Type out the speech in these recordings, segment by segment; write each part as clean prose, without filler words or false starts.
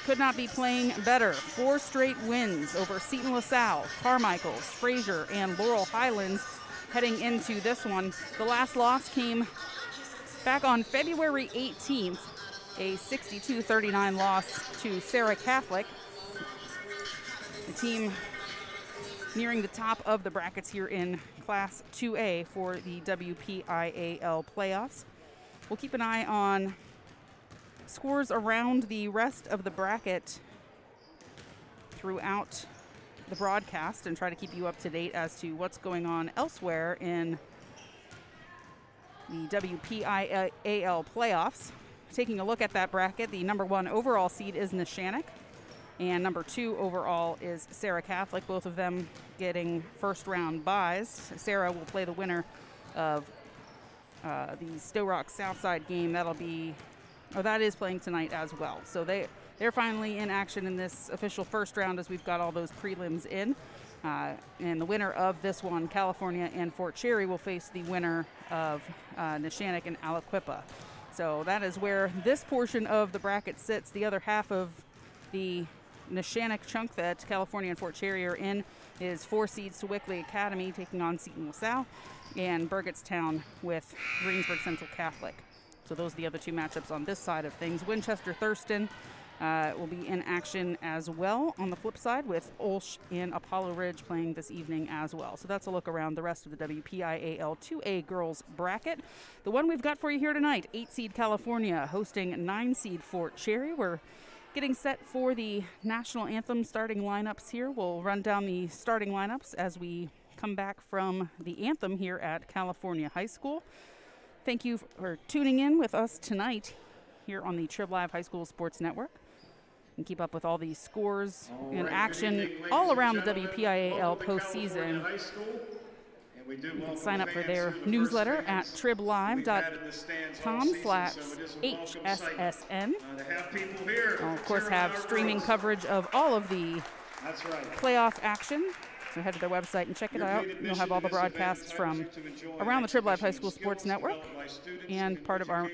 could not be playing better. 4 straight wins over Seton LaSalle, Carmichaels, Fraser, and Laurel Highlands heading into this one. The last loss came back on February 18th, a 62-39 loss to Sarah Catholic. The team nearing the top of the brackets here in Class 2A for the WPIAL playoffs. We'll keep an eye on scores around the rest of the bracket throughout the broadcast and try to keep you up to date as to what's going on elsewhere in the WPIAL playoffs. Taking a look at that bracket, the number 1 overall seed is Neshannock, and number 2 overall is Sarah Catholic, both of them getting first round byes. Sarah will play the winner of the Stowe Rock Southside game. That is playing tonight as well. So they're finally in action in this official first round as we've got all those prelims in. And the winner of this one, California and Fort Cherry, will face the winner of Neshannock and Aliquippa. So that is where this portion of the bracket sits. The other half of the Neshannock chunk that California and Fort Cherry are in is 4 seeds to Wickley Academy taking on Seton LaSalle, and Burgettstown with Greensburg Central Catholic. So those are the other 2 matchups on this side of things. Winchester Thurston will be in action as well on the flip side, with Olsh and Apollo Ridge playing this evening as well. So that's a look around the rest of the WPIAL 2A girls bracket. The one we've got for you here tonight, 8 seed California hosting 9 seed Fort Cherry. We're getting set for the national anthem starting lineups here. We'll run down the starting lineups as we come back from the anthem here at California High School. Thank you for tuning in with us tonight here on the Trib Live High School Sports Network. And keep up with all these scores and action all around the WPIAL postseason. You can sign up for their newsletter at triblive.com/HSSN. We'll, of course, have streaming coverage of all of the playoff action. So head to their website and check it out. You'll have all the broadcasts from around the Trib Live High School Sports Network and part of our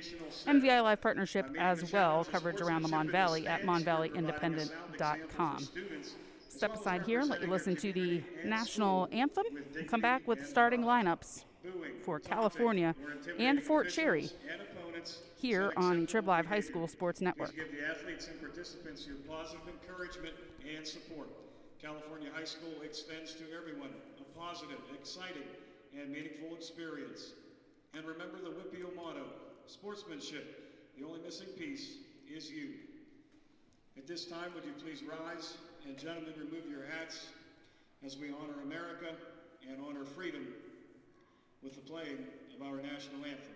MVI Live partnership as well, coverage around the Mon Valley at monvalleyindependent.com. Step aside here and let you listen to the national anthem and come back with starting lineups for California and Fort Cherry here on the Trib Live High School Sports Network. Give the athletes and participants your positive encouragement and support. California High School extends to everyone a positive, exciting, and meaningful experience. And remember the WPIAL motto, sportsmanship, the only missing piece is you. At this time, would you please rise and gentlemen remove your hats as we honor America and honor freedom with the playing of our national anthem.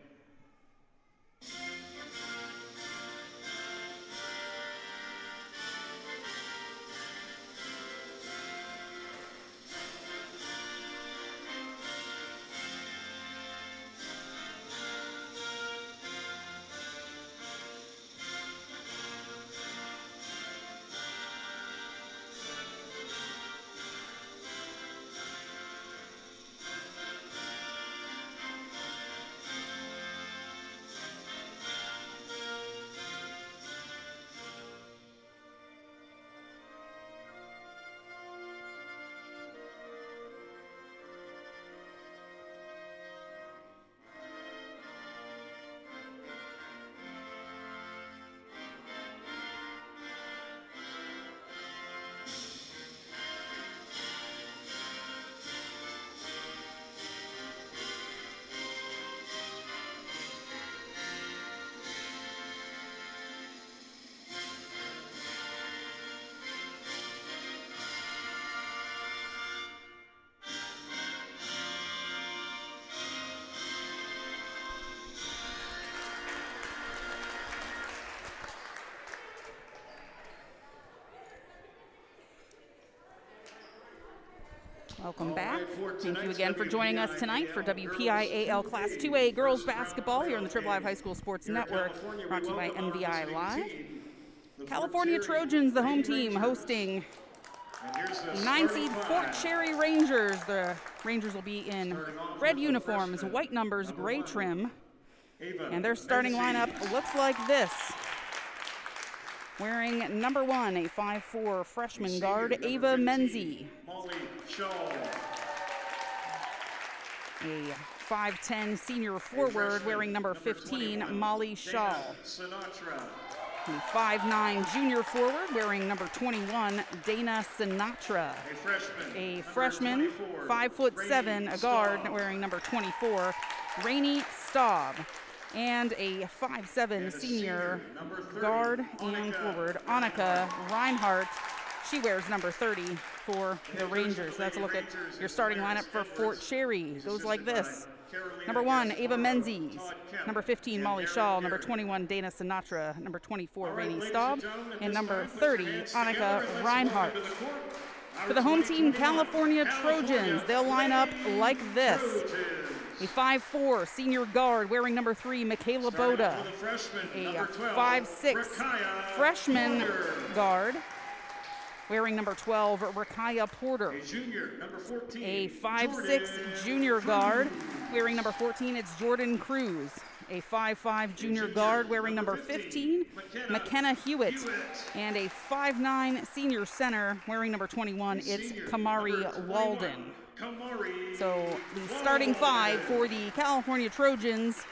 Welcome back. Thank you again for joining us tonight for WPIAL Class 2A Girls Basketball here on the Trib Live High School Sports Network, brought to you by MVI Live. California Trojans, the home team, hosting 9-seed Fort Cherry Rangers. The Rangers will be in red uniforms, white numbers, gray trim. And their starting lineup looks like this. wearing number 1, a 5'4" freshman guard, Ava 15, Menzie. Molly Shaw. A 5'10" senior forward wearing number 15, Molly Shaw. Sinatra. A 5'9" junior forward wearing number 21, Dana Sinatra. A freshman, 5'7", a guard wearing number 24, Rainey Staub. And a 5'7" senior guard and forward, Annika Reinhardt. She wears number 30 for the Rangers. That's a look at your starting lineup for Fort Cherry. It goes like this. Number 1, Ava Menzies. Number 15, Molly Shaw. Number 21, Dana Sinatra. Number 24, Rainey Staub. And number 30, Annika Reinhardt. For the home team, California Trojans, they'll line up like this. A 5'4" senior guard wearing number 3, Michaela Boda. A 5'6" freshman guard wearing number 12, Rakaya Porter. A 5'6" junior guard wearing number 14, it's Jordan Cruz. A 5'5" junior guard wearing number 15, McKenna Hewitt. And a 5'9" senior center wearing number 21, it's Kamari Walden. So the starting 5 for the California Trojans: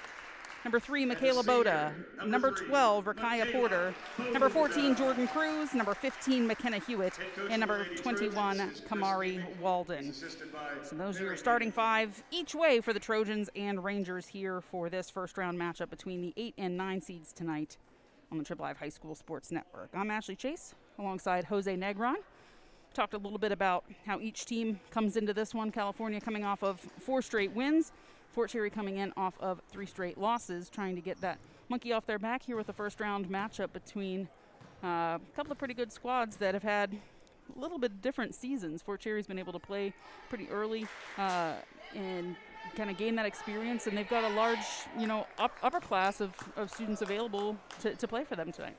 number 3, Michaela Boda. Number 12, Rakaya Porter. Number 14, Jordan Cruz. Number 15, McKenna Hewitt. And number 21, Kamari Walden. So those are your starting 5 each way for the Trojans and Rangers here for this first round matchup between the 8 and 9 seeds tonight on the Triple Live High School Sports Network. I'm Ashley Chase alongside Jose Negron. Talked a little bit about how each team comes into this one. California coming off of 4 straight wins. Fort Cherry coming in off of 3 straight losses, trying to get that monkey off their back here with the first round matchup between a couple of pretty good squads that have had a little bit different seasons. Fort Cherry's been able to play pretty early and kind of gain that experience, and they've got a large, upper class of students available to play for them tonight.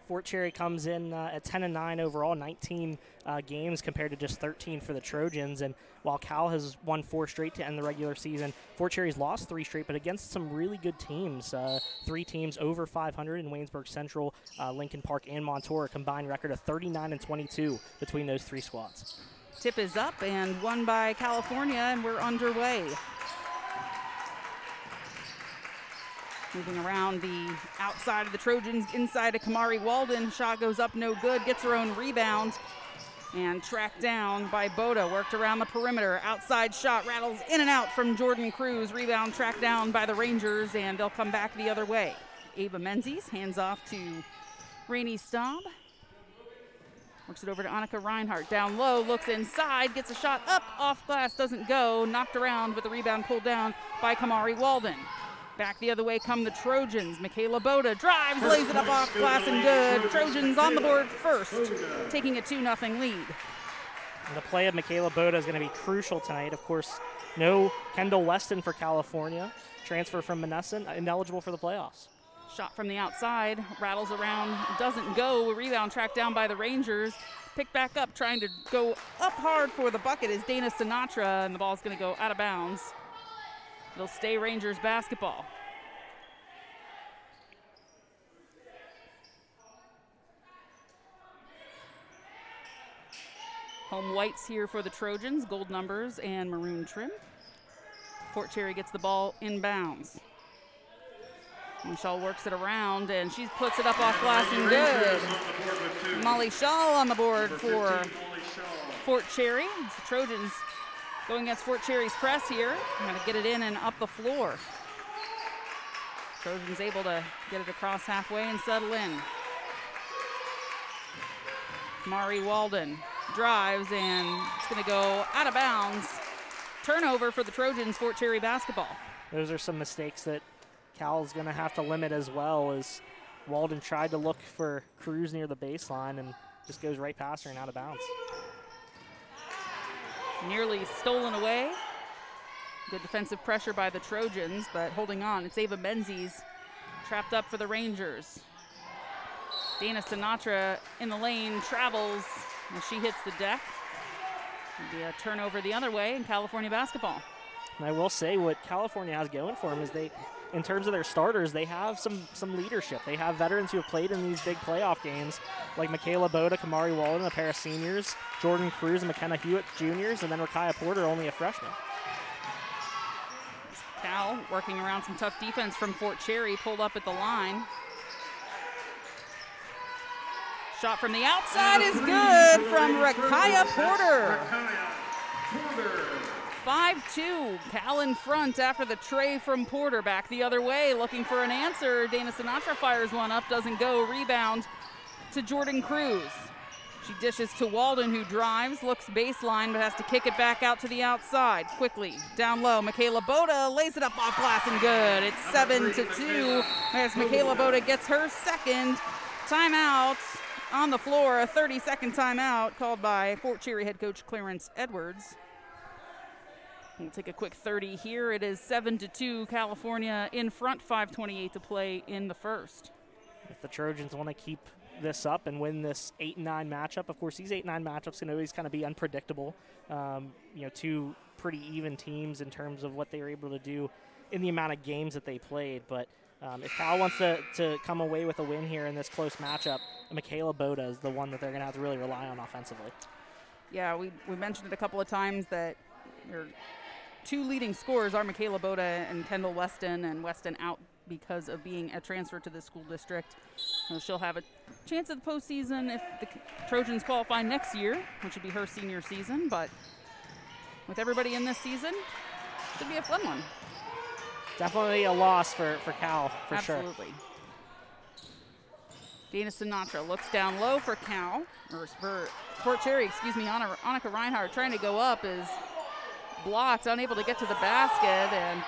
Fort Cherry comes in at 10-9 overall, 19 games compared to just 13 for the Trojans. And while Cal has won 4 straight to end the regular season, Fort Cherry's lost 3 straight, but against some really good teams. 3 teams over 500 in Waynesburg Central, Lincoln Park, and Montour. A combined record of 39-22 between those 3 squads. Tip is up and won by California, and we're underway. Moving around the outside of the Trojans, inside of Kamari Walden. Shot goes up, no good. Gets her own rebound and tracked down by Boda. Worked around the perimeter. Outside shot rattles in and out from Jordan Cruz. Rebound tracked down by the Rangers, and they'll come back the other way. Ava Menzies hands off to Rainey Staub. Works it over to Annika Reinhardt. Down low, looks inside, gets a shot up, off glass, doesn't go. Knocked around, but the rebound pulled down by Kamari Walden. Back the other way come the Trojans. Michaela Boda drives, lays it up off glass and good. Trojans on the board first, taking a 2-0 lead. And the play of Michaela Boda is going to be crucial tonight. Of course, no Kendall Weston for California. Transfer from Monessen, ineligible for the playoffs. Shot from the outside, rattles around, doesn't go. A rebound tracked down by the Rangers. Picked back up, trying to go up hard for the bucket is Dana Sinatra, and the ball's going to go out of bounds. It'll stay Rangers basketball. Home whites here for the Trojans, gold numbers and maroon trim. Fort Cherry gets the ball inbounds. Michelle works it around, and she puts it up off glass and good. Molly Shaw on the board for Fort Cherry. The Trojans going against Fort Cherry's press here. Going to get it in and up the floor. Trojans able to get it across halfway and settle in. Mari Walden drives, and it's going to go out of bounds. Turnover for the Trojans, Fort Cherry basketball. Those are some mistakes that Cal's going to have to limit as well, as Walden tried to look for Cruz near the baseline and just goes right past her and out of bounds. Nearly stolen away. Good defensive pressure by the Trojans, but holding on. It's Ava Menzies trapped up for the Rangers. Dana Sinatra in the lane, travels as she hits the deck. It'll be a turnover the other way in California basketball. And I will say what California has going for them is they in terms of their starters, they have some leadership. They have veterans who have played in these big playoff games, like Michaela Boda, Kamari Walden, a pair of seniors, Jordan Cruz and McKenna Hewitt, juniors, and then Rakaya Porter, only a freshman. Cal working around some tough defense from Fort Cherry, pulled up at the line. Shot from the outside is good from Rakaya Porter. 5-2, Cal in front after the tray from Porter. Back the other way, looking for an answer. Dana Sinatra fires one up, doesn't go. Rebound to Jordan Cruz. She dishes to Walden, who drives, looks baseline, but has to kick it back out to the outside. Quickly, down low, Michaela Boda lays it up off glass and good. It's 7-2 as Michaela Boda gets her second timeout on the floor. A 30-second timeout called by Fort Cherry head coach Clarence Edwards. We'll take a quick 30 here. It is 7-2, California in front, 5:28 to play in the first. If the Trojans want to keep this up and win this 8-9 matchup, of course these 8-9 matchups can always kind of be unpredictable. Two pretty even teams in terms of what they were able to do in the amount of games that they played. But if Cal wants to come away with a win here in this close matchup, Michaela Boda is the one that they're going to have to really rely on offensively. Yeah, we mentioned it a couple of times that your two leading scorers are Michaela Boda and Kendall Weston, and Weston out because of being a transfer to the school district. So she'll have a chance at the postseason if the Trojans qualify next year, which would be her senior season. But with everybody in this season, should be a fun one. Definitely a loss for Cal, for Absolutely. sure. Dana Sinatra looks down low for Cal, or for Fort Cherry, excuse me. Annika Reinhardt trying to go up is blocked, unable to get to the basket, and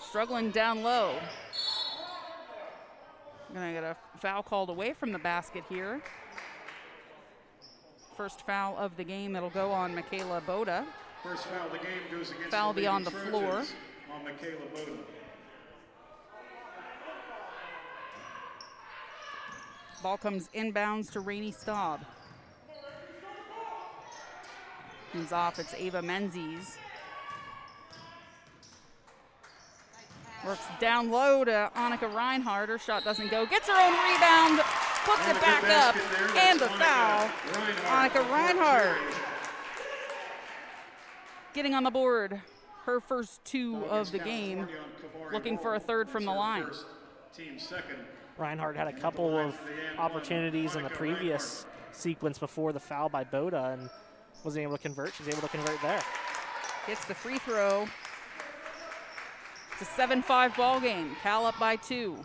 struggling down low. Gonna get a foul called away from the basket here. First foul of the game. It'll go on Michaela Boda. First foul of the game goes against foul the beyond the Trojans floor. On Michaela Boda. Ball comes inbounds to Rainey Staub. Hands off, it's Ava Menzies. Works down low to Annika Reinhardt. Her shot doesn't go. Gets her own rebound, puts it back up, and the foul. Annika Reinhardt getting on the board. Her first two of the game, looking for a third from the line. Reinhardt had a couple of opportunities in the previous sequence before the foul by Boda and wasn't able to convert. She's able to convert there. Gets the free throw. It's a 7-5 ball game. Cal up by 2.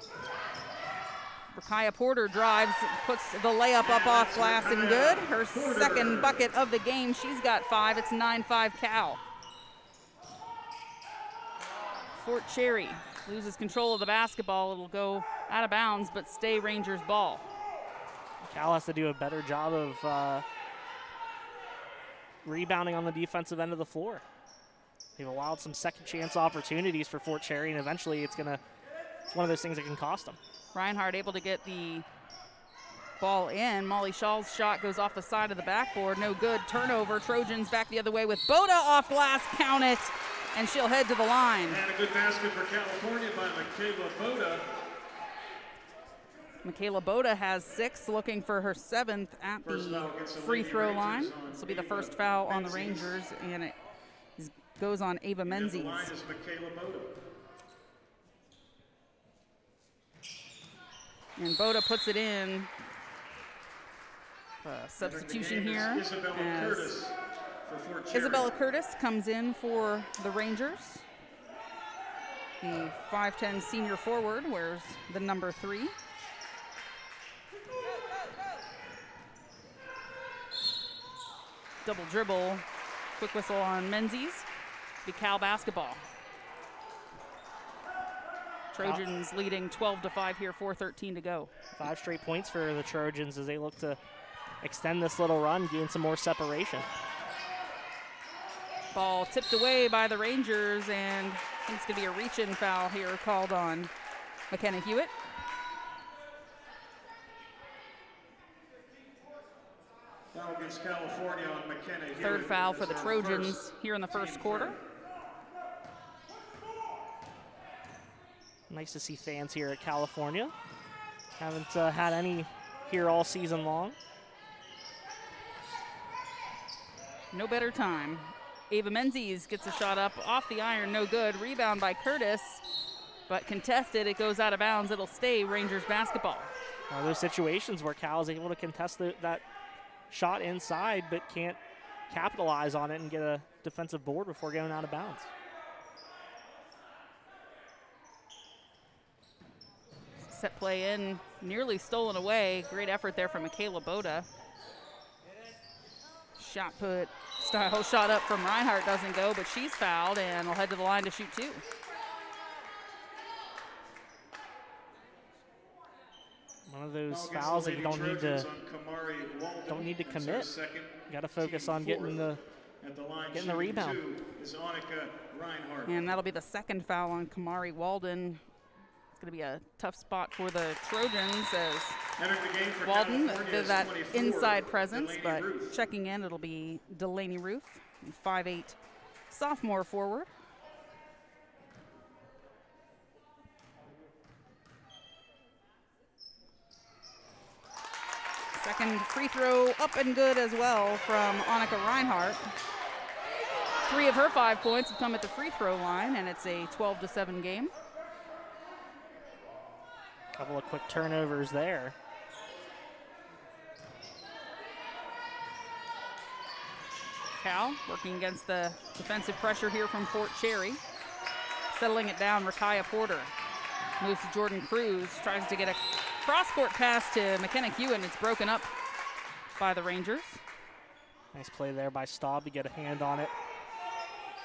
Rakaya Porter drives, puts the layup up off glass and good. Her second bucket of the game. She's got 5. It's 9-5 Cal. Fort Cherry loses control of the basketball. It'll go out of bounds, but stay Rangers ball. Cal has to do a better job of rebounding on the defensive end of the floor. They've allowed some second chance opportunities for Fort Cherry, and eventually it's one of those things that can cost them. Reinhardt able to get the ball in. Molly Shaw's shot goes off the side of the backboard. No good. Turnover. Trojans back the other way with Boda off glass. Count it. And she'll head to the line. And a good basket for California by Michaela Boda. Michaela Boda has 6, looking for her 7th at the free throw line. This will be the first foul on the Rangers, and it goes on Ava Menzies. The line is Michaela Boda. And Boda puts it in. Substitution here. Isabella Curtis comes in for the Rangers. The 5'10" senior forward wears the number 3. Double dribble, quick whistle on Menzies. Be Cal basketball. Trojans leading 12-5 here, 4:13 to go. 5 straight points for the Trojans as they look to extend this little run, gain some more separation. Ball tipped away by the Rangers, and I think it's going to be a reach-in foul here called on McKenna Hewitt. Foul against California on McKenna Hewitt. Third foul for the Trojans here in the first quarter. Nice to see fans here at California. Haven't had any here all season long. No better time. Ava Menzies gets a shot up off the iron, no good. Rebound by Curtis, but contested. It goes out of bounds. It'll stay Rangers basketball. One of those situations where Cal is able to contest that shot inside, but can't capitalize on it and get a defensive board before going out of bounds. Set play in, nearly stolen away. Great effort there from Michaela Boda. Shot put style shot up from Reinhardt doesn't go, but she's fouled and will head to the line to shoot 2. One of those fouls that you don't need to commit. You got to focus on getting the rebound. And that'll be the second foul on Kamari Walden. It's going to be a tough spot for the Trojans as Walden did that inside presence, but checking in, it'll be Delaney Ruth, 5'8" sophomore forward. Second free throw up and good as well from Annika Reinhardt. 3 of her 5 points have come at the free throw line, and it's a 12-7 game. Couple of quick turnovers there. Cal working against the defensive pressure here from Fort Cherry. Settling it down, Rakaya Porter moves to Jordan Cruz, tries to get a cross-court pass to McKenna Hewitt. It's broken up by the Rangers. Nice play there by Staub to get a hand on it.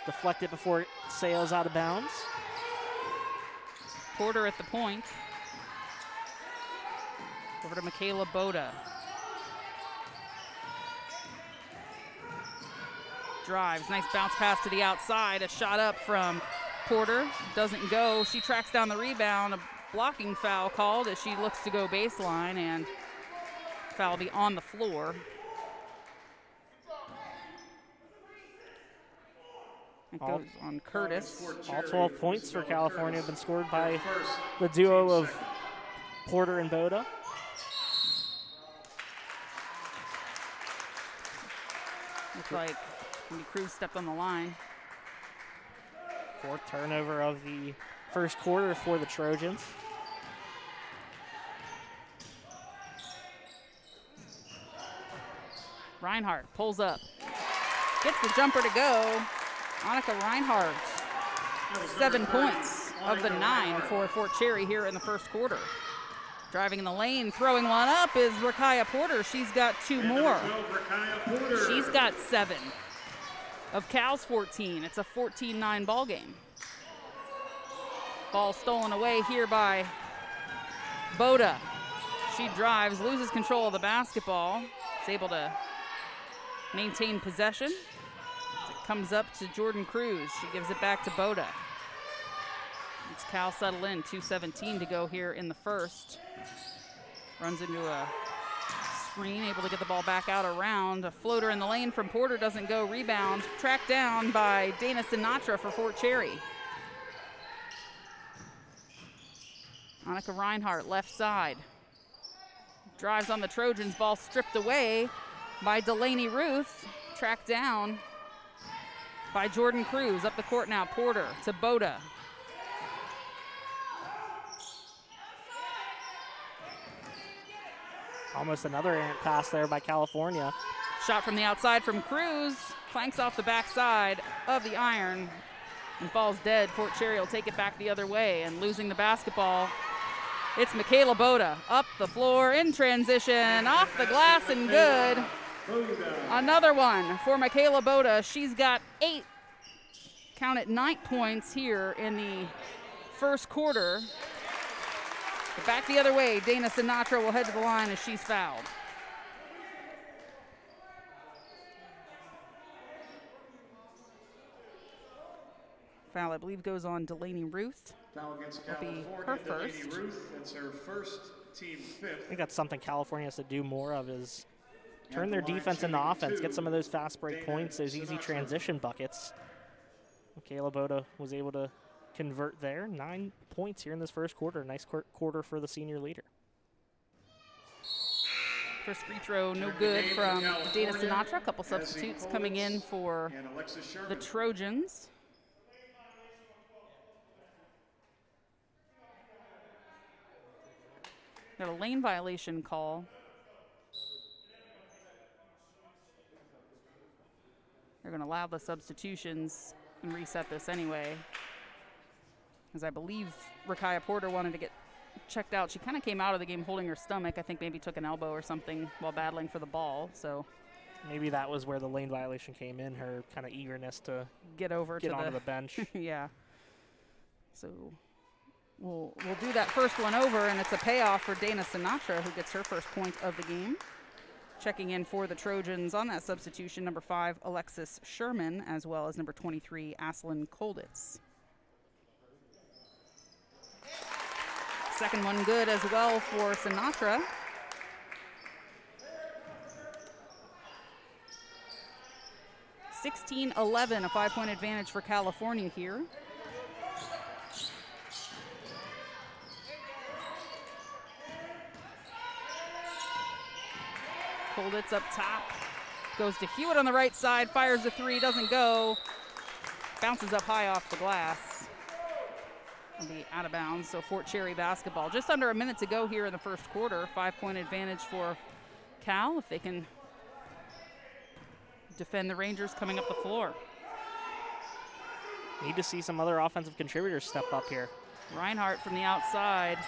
Deflect it before it sails out of bounds. Porter at the point. Over to Michaela Boda. Drives, nice bounce pass to the outside. A shot up from Porter, doesn't go. She tracks down the rebound. A blocking foul called as she looks to go baseline, and foul will be on the floor. It goes on Curtis. All 12 points for California have been scored by the duo of Porter and Boda. Looks like Wendy Cruz stepped on the line. 4th turnover of the first quarter for the Trojans. Reinhardt pulls up. Gets the jumper to go. Annika Reinhardt, 7 points of the 9 for Fort Cherry here in the first quarter. Driving in the lane, throwing one up is Rakaya Porter. She's got 2 more. She's got 7 of Cal's 14. It's a 14-9 ball game. Ball stolen away here by Boda. She drives, loses control of the basketball. Is able to maintain possession. It comes up to Jordan Cruz. She gives it back to Boda. It's Cal settle in, 2:17 to go here in the first. Runs into a screen, able to get the ball back out around. A floater in the lane from Porter doesn't go. Rebound tracked down by Dana Sinatra for Fort Cherry. Annika Reinhardt, left side. Drives on the Trojans, ball stripped away by Delaney Ruth. Tracked down by Jordan Cruz. Up the court now, Porter to Boda. Almost another errant pass there by California. Shot from the outside from Cruz. Clanks off the backside of the iron and falls dead. Fort Cherry will take it back the other way, and losing the basketball, it's Michaela Boda. Up the floor in transition, off the glass and good. Another one for Michaela Boda. She's got 8, count it, 9 points here in the first quarter. But back the other way, Dana Sinatra will head to the line as she's fouled. Foul, I believe, goes on Delaney Ruth. Foul against Will be California, her Delaney first. Ruth. That's her first, team 5th. I think that's something California has to do more of, is turn their defense into offense, get some of those fast break points, those easy transition buckets. Michaela Boda was able to convert there. 9 points here in this first quarter. Nice quarter for the senior leader. First free throw, no good from Dana Sinatra. A couple substitutes coming in for the Trojans. Got a lane violation call. They're going to allow the substitutions and reset this anyway. As I believe Rakaya Porter wanted to get checked out. She kind of came out of the game holding her stomach. I think maybe took an elbow or something while battling for the ball. So maybe that was where the lane violation came in, her kind of eagerness to get onto the bench. Yeah. So we'll do that first one over, and it's a payoff for Dana Sinatra, who gets her first point of the game. Checking in for the Trojans on that substitution, number 5, Alexis Sherman, as well as number 23, Aslan Kolditz. Second one good as well for Sinatra. (16-11), a 5-point advantage for California here. Kolditz up top, goes to Hewitt on the right side, fires a 3, doesn't go, bounces up high off the glass. It'll be out of bounds, so Fort Cherry basketball. Just under a minute to go here in the first quarter. 5-point advantage for Cal if they can defend the Rangers coming up the floor. Need to see some other offensive contributors step up here. Reinhardt from the outside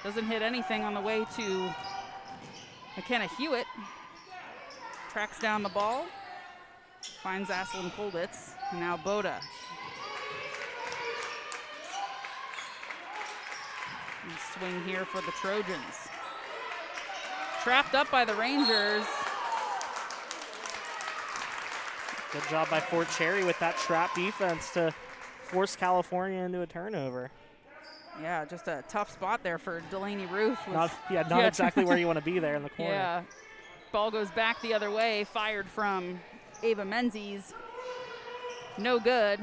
doesn't hit anything on the way to McKenna Hewitt. Tracks down the ball, finds Aslan Kolditz, and now Boda. Swing here for the Trojans. Trapped up by the Rangers. Good job by Fort Cherry with that trap defense to force California into a turnover. Yeah, just a tough spot there for Delaney Ruth. Not exactly where you want to be there in the corner. Yeah, ball goes back the other way, fired from Ava Menzies. No good.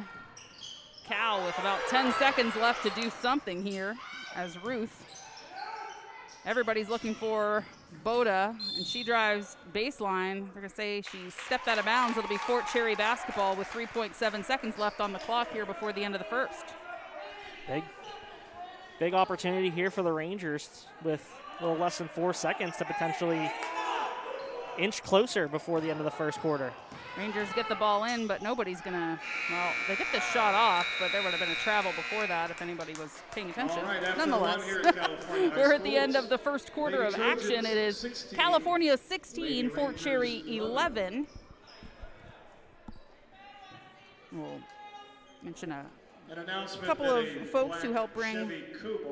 Cal with about 10 seconds left to do something here as Ruth. Everybody's looking for Boda, and she drives baseline. They're going to say she stepped out of bounds. It'll be Fort Cherry basketball with 3.7 seconds left on the clock here before the end of the first. Big opportunity here for the Rangers with a little less than 4 seconds to potentially inch closer before the end of the first quarter. Rangers get the ball in, but nobody's going to, well, they get this shot off, but there would have been a travel before that if anybody was paying attention. Right, nonetheless, we're at the end of the first quarter of action. It is 16, California 16, Fort Cherry 11. We'll mention a couple of folks who help bring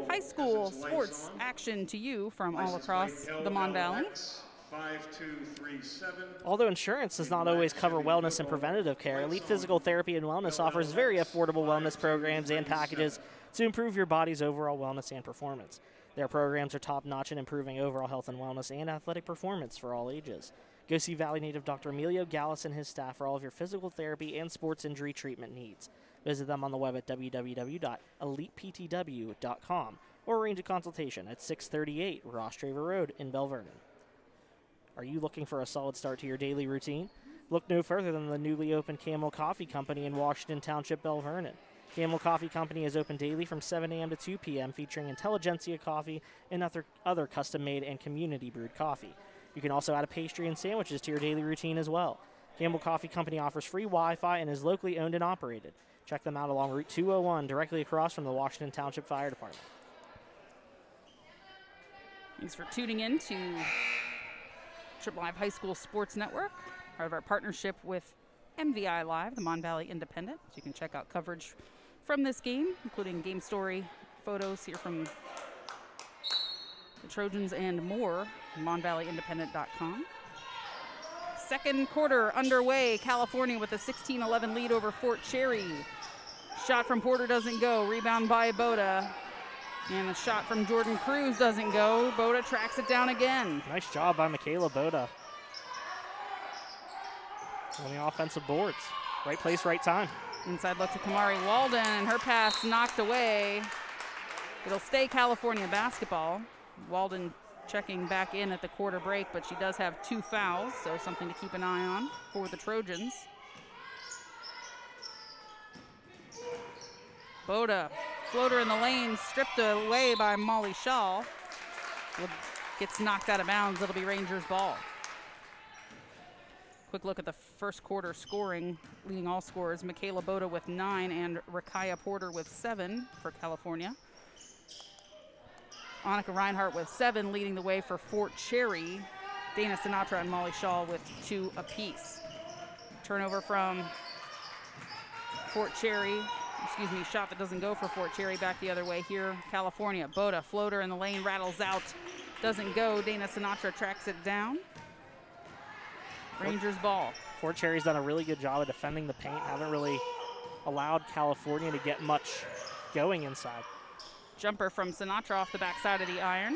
high school sports action to you from all across the Mon Valley. 5237. Although insurance does not always cover wellness and preventative care, Elite Physical Therapy and Wellness offers very affordable wellness programs and packages to improve your body's overall wellness and performance. Their programs are top-notch in improving overall health and wellness and athletic performance for all ages. Go see Valley native Dr. Emilio Gallus and his staff for all of your physical therapy and sports injury treatment needs. Visit them on the web at www.eliteptw.com or arrange a consultation at 638 Ross Traver Road in Bell Vernon. Are you looking for a solid start to your daily routine? Look no further than the newly opened Camel Coffee Company in Washington Township, Bell Vernon. Camel Coffee Company is open daily from 7 a.m. to 2 p.m., featuring Intelligentsia coffee and other custom-made and community-brewed coffee. You can also add a pastry and sandwiches to your daily routine as well. Camel Coffee Company offers free Wi-Fi and is locally owned and operated. Check them out along Route 201, directly across from the Washington Township Fire Department. Thanks for tuning in to Triple Live High School Sports Network, part of our partnership with MVI Live, the Mon Valley Independent. So you can check out coverage from this game, including game story photos here from the Trojans and more, monvalleyindependent.com. Second quarter underway. California with a 16-11 lead over Fort Cherry. Shot from Porter doesn't go. Rebound by Boda. And a shot from Jordan Cruz doesn't go. Boda tracks it down again. Nice job by Michaela Boda on the offensive boards. Right place, right time. Inside look to Kamari Walden, and her pass knocked away. It'll stay California basketball. Walden checking back in at the quarter break, but she does have 2 fouls, so something to keep an eye on for the Trojans. Boda, floater in the lane, stripped away by Molly Shaw. Gets knocked out of bounds. It'll be Rangers ball. Quick look at the first quarter scoring. Leading all scorers, Michaela Boda with 9 and Rakaya Porter with 7 for California. Annika Reinhardt with 7 leading the way for Fort Cherry. Dana Sinatra and Molly Shaw with 2 apiece. Turnover from Fort Cherry. Excuse me, shot that doesn't go for Fort Cherry. Back the other way here, California. Boda, floater in the lane, rattles out. Doesn't go. Dana Sinatra tracks it down. Rangers ball. Fort Cherry's done a really good job of defending the paint. Haven't really allowed California to get much going inside. Jumper from Sinatra off the backside of the iron.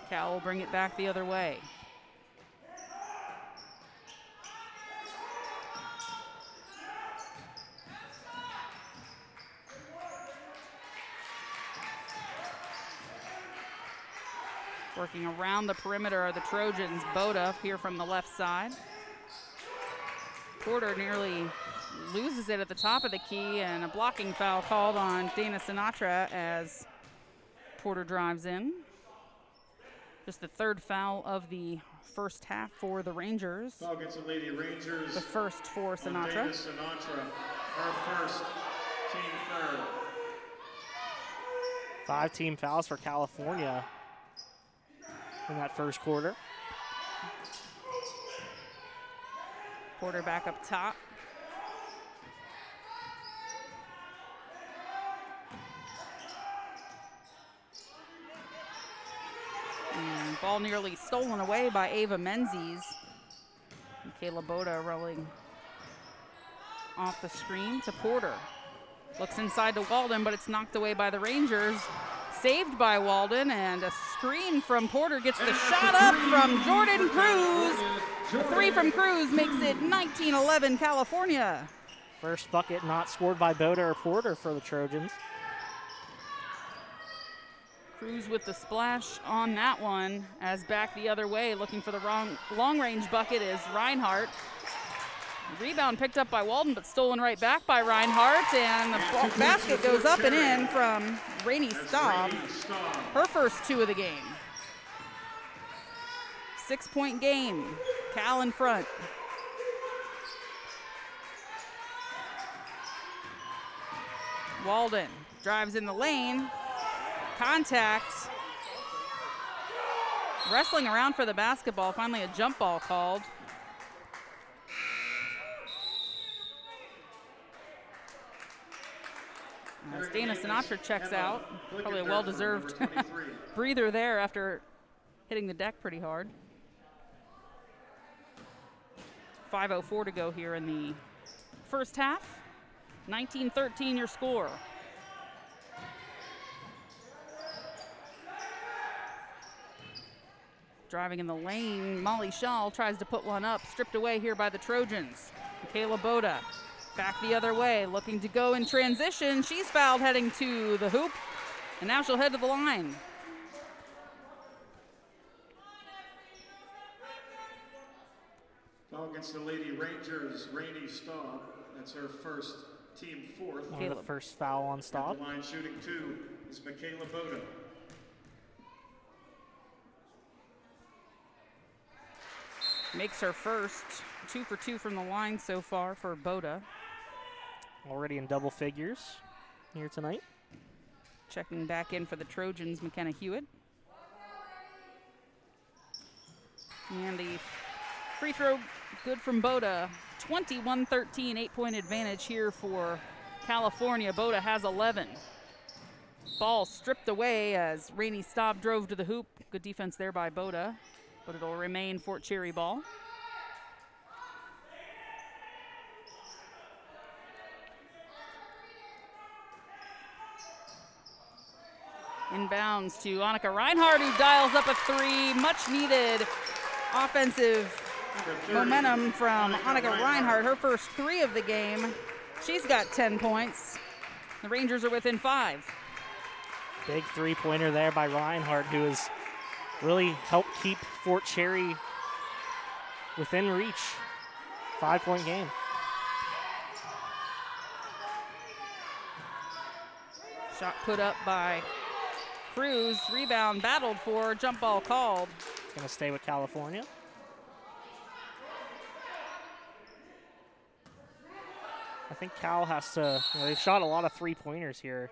Cal will bring it back the other way. Working around the perimeter are the Trojans. Boda here from the left side. Porter nearly loses it at the top of the key, and a blocking foul called on Dana Sinatra as Porter drives in. Just the 3rd foul of the first half for the Rangers. Foul against the Lady Rangers. The first for Sinatra. Dana Sinatra, her first, team 3rd. 5 team fouls for California in that first quarter. Porter back up top. And ball nearly stolen away by Ava Menzies. Michaela Boda rolling off the screen to Porter. Looks inside to Walden, but it's knocked away by the Rangers. Saved by Walden, and a screen from Porter gets the shot up from Jordan Cruz. A 3 from Cruz makes it 19-11 California. First bucket not scored by Boda or Porter for the Trojans. Cruz with the splash on that one, as back the other way looking for the long-range bucket is Reinhardt. Rebound picked up by Walden, but stolen right back by Reinhardt, and the basket goes up and in from Rainey Staub. Her first 2 of the game. 6-point game. Cal in front. Walden drives in the lane. Contact. Wrestling around for the basketball. Finally a jump ball called. As Dana Sinatra checks out. Probably a well-deserved breather there after hitting the deck pretty hard. 5:04 to go here in the first half. 19-13 your score. Driving in the lane, Molly Shaw tries to put one up, stripped away here by the Trojans. Michaela Boda back the other way, looking to go in transition. She's fouled heading to the hoop, and now she'll head to the line. Foul against the Lady Rangers, Rainey Staub. That's her first, team 4th. One of the first foul on Staub. At the line shooting 2 is Michaela Boda. Makes her first. 2 for 2 from the line so far for Boda. Already in double figures here tonight. Checking back in for the Trojans, McKenna Hewitt. And the free throw good from Boda. 21-13, 8-point advantage here for California. Boda has 11. Ball stripped away as Rainey Staub drove to the hoop. Good defense there by Boda, but it'll remain Fort Cherry ball. Inbounds to Annika Reinhardt, who dials up a 3. Much needed offensive momentum from Annika Reinhardt, her first 3 of the game. She's got 10 points. The Rangers are within 5. Big three-pointer there by Reinhardt, who has really helped keep Fort Cherry within reach. 5-point game. Shot put up by Cruz. Rebound battled for. Jump ball called. It's going to stay with California. I think Cal has to, they've shot a lot of three-pointers here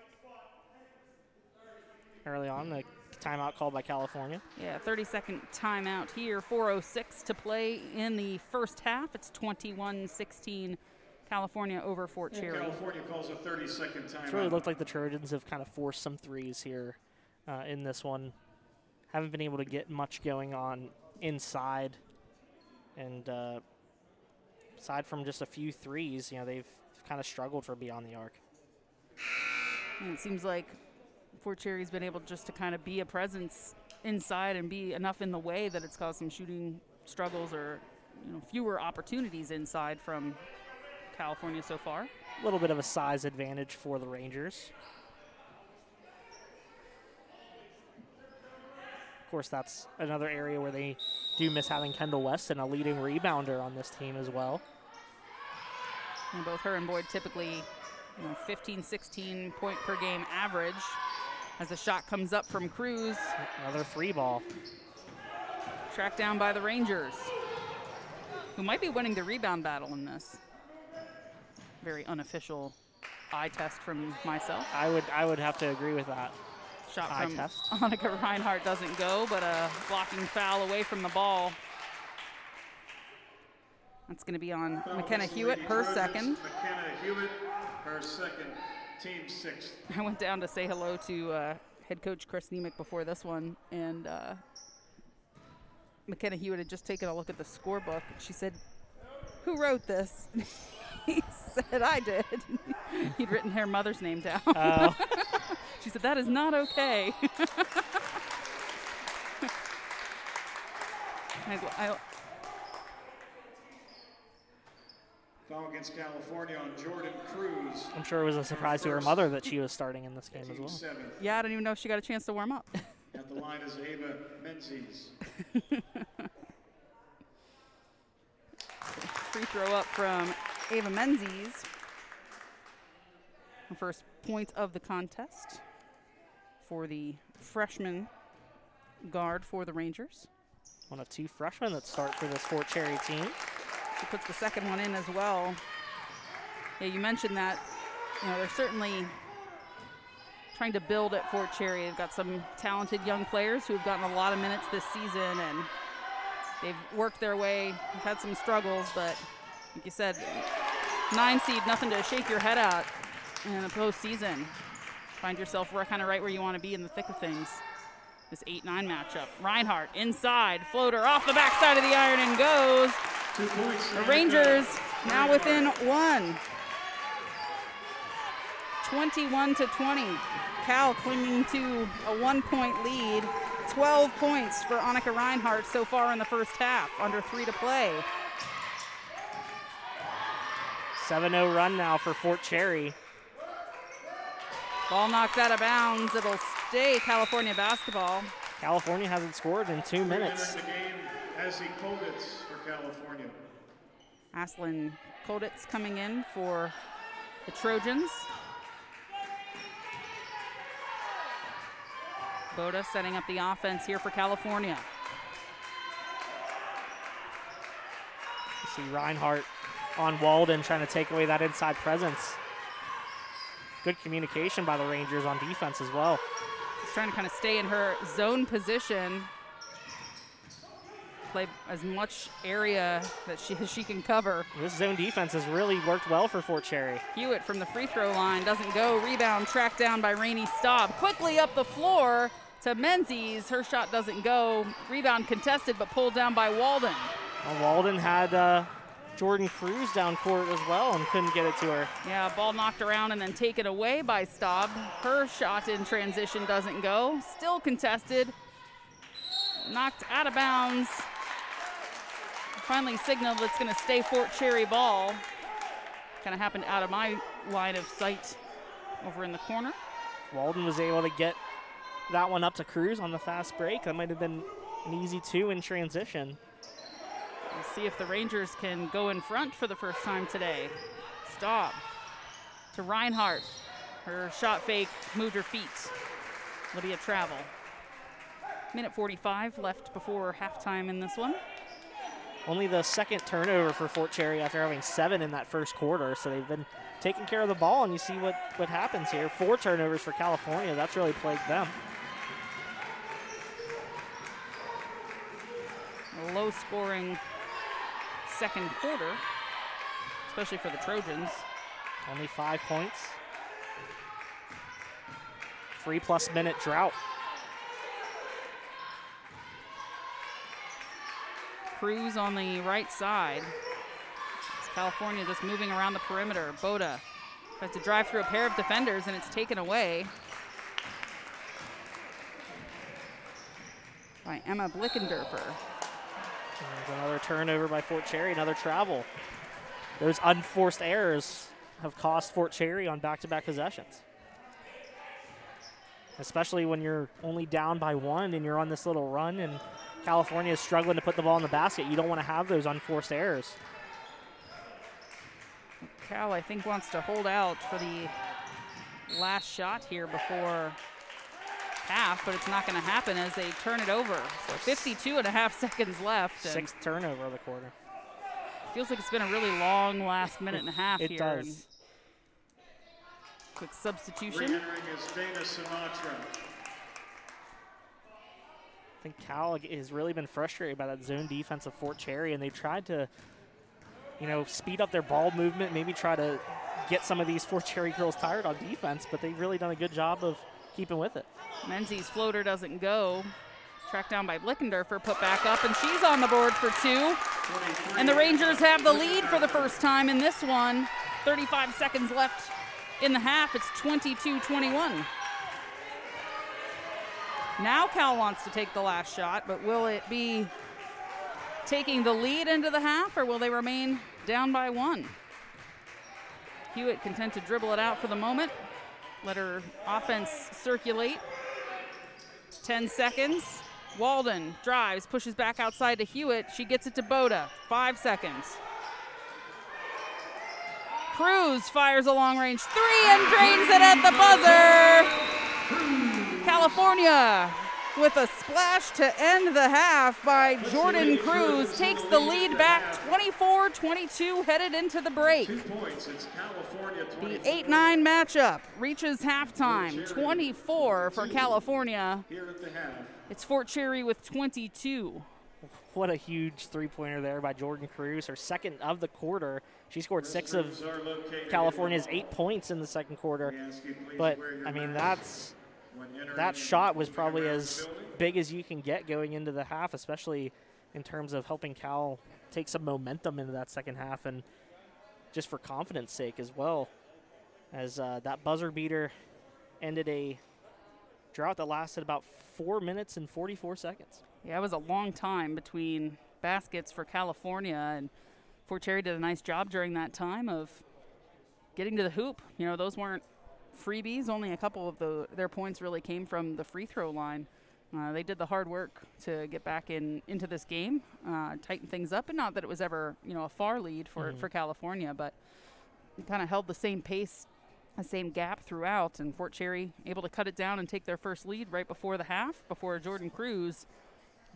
early on. The timeout called by California. Yeah, 30-second timeout here. 4:06 to play in the first half. It's 21-16 California over Fort Cherry. California calls a 30-second timeout. It's really looked like the Trojans have kind of forced some threes here in this one. Haven't been able to get much going on inside. And aside from just a few threes, they've kind of struggled for beyond the arc. And it seems like Fort Cherry's been able just to kind of be a presence inside and be enough in the way that it's caused some shooting struggles or fewer opportunities inside from California so far. A little bit of a size advantage for the Rangers. Of course, that's another area where they do miss having Kendall Weston, a leading rebounder on this team as well. And both her and Boyd typically 15, 16 point per game average. As the shot comes up from Cruz. Another free ball. Tracked down by the Rangers, who might be winning the rebound battle in this. Very unofficial eye test from myself. I would have to agree with that. Shot eye from test. Annika Reinhardt doesn't go, but a blocking foul away from the ball. That's going to be on McKenna Hewitt, her second. McKenna Hewitt, her second, team 6th. I went down to say hello to head coach Chris Nemec before this one, and McKenna Hewitt had just taken a look at the scorebook. She said, "Who wrote this?" He said, "I did." He'd written her mother's name down. Oh. She said, "That is not okay." Foul against California on Jordan Cruz. I'm sure it was a surprise to her mother that she was starting in this game as well. 7. Yeah, I don't even know if she got a chance to warm up. At the line is Ava Menzies. Free throw up from Ava Menzies. The first point of the contest for the freshman guard for the Rangers. One of 2 freshmen that start for this Fort Cherry team. She puts the second one in as well. Yeah, you mentioned that, they're certainly trying to build at Fort Cherry. They've got some talented young players who have gotten a lot of minutes this season, and they've worked their way. They've had some struggles, but like you said, 9 seed, nothing to shake your head at in the postseason. Find yourself kind of right where you want to be in the thick of things. This 8-9 matchup. Reinhardt inside, floater off the backside of the iron and goes. The Rangers now within 1. 21-20. Cal clinging to a 1-point lead. 12 points for Annika Reinhardt so far in the first half, under 3 to play. 7-0 run now for Fort Cherry. Ball knocked out of bounds. It'll stay California basketball. California hasn't scored in 2 minutes. The game, Ashley Kovitz for California. Ashlyn Koditz coming in for the Trojans. Boda setting up the offense here for California. You see Reinhardt on Walden trying to take away that inside presence. Good communication by the Rangers on defense as well. She's trying to kind of stay in her zone position, play as much area that she can cover. This zone defense has really worked well for Fort Cherry. Hewitt from the free throw line doesn't go. Rebound tracked down by Rainey Staub. Quickly up the floor to Menzies. Her shot doesn't go. Rebound contested but pulled down by Walden. Well, Walden had Jordan Cruz down court as well and couldn't get it to her. Yeah, ball knocked around and then taken away by Staub. Her shot in transition doesn't go. Still contested. Knocked out of bounds finally signaled it's going to stay Fort Cherry ball. Kind of happened out of my line of sight over in the corner. Walden was able to get that one up to Cruz on the fast break. That might have been an easy 2 in transition. We'll see if the Rangers can go in front for the first time today. Staub to Reinhardt. Her shot fake moved her feet. Lydia Travel. Minute 45 left before halftime in this one. Only the second turnover for Fort Cherry after having 7 in that first quarter, so they've been taking care of the ball, and you see what happens here. 4 turnovers for California. That's really plagued them. A low-scoring second quarter, especially for the Trojans. Only 5 points. 3+ minute drought. Cruz on the right side. It's California just moving around the perimeter. Boda tries to drive through a pair of defenders, and it's taken away by Emma Blickendorfer. There's another turnover by Fort Cherry, another travel. Those unforced errors have cost Fort Cherry on back-to-back possessions. Especially when you're only down by 1 and you're on this little run and California is struggling to put the ball in the basket. You don't want to have those unforced errors. Cal, I think, wants to hold out for the last shot here before half, but it's not going to happen as they turn it over. So 52.5 seconds left. 6th turnover of the quarter. Feels like it's been a really long last minute and a half it here. Does. Quick substitution. Re-entering is Dana Sinatra. I think Cal has really been frustrated by that zone defense of Fort Cherry, and they've tried to, speed up their ball movement, maybe try to get some of these Fort Cherry girls tired on defense, but they've really done a good job of keeping with it. Menzies' floater doesn't go. Tracked down by Blickendorfer, put back up, and she's on the board for 2. And the Rangers have the lead for the first time in this one. 35 seconds left in the half. It's 22-21. Now Cal wants to take the last shot, but will it be taking the lead into the half, or will they remain down by 1? Hewitt content to dribble it out for the moment. Let her offense circulate. 10 seconds. Walden drives, pushes back outside to Hewitt. She gets it to Boda. 5 seconds. Cruz fires a long-range 3 and drains it at the buzzer. California with a splash to end the half by Jordan Cruz takes the lead back 24-22 headed into the break. 2 points. It's California 24. The 8-9 matchup reaches halftime. 24 for California. Here at the half. It's Fort Cherry with 22. What a huge three-pointer there by Jordan Cruz, her second of the quarter. She scored 6 of California's 8 points in the second quarter. But, I mean, that shot was probably as big as you can get going into the half, especially in terms of helping Cal take some momentum into that second half and just for confidence sake as well, as that buzzer beater ended a drought that lasted about 4 minutes and 44 seconds. Yeah, it was a long time between baskets for California, and Fort Cherry did a nice job during that time of getting to the hoop. Those weren't freebies. Only a couple of their points really came from the free throw line. They did the hard work to get back into this game, tighten things up, and not that it was ever a far lead for California, but kind of held the same pace, the same gap throughout, and Fort Cherry able to cut it down and take their first lead right before the half, before Jordan Cruz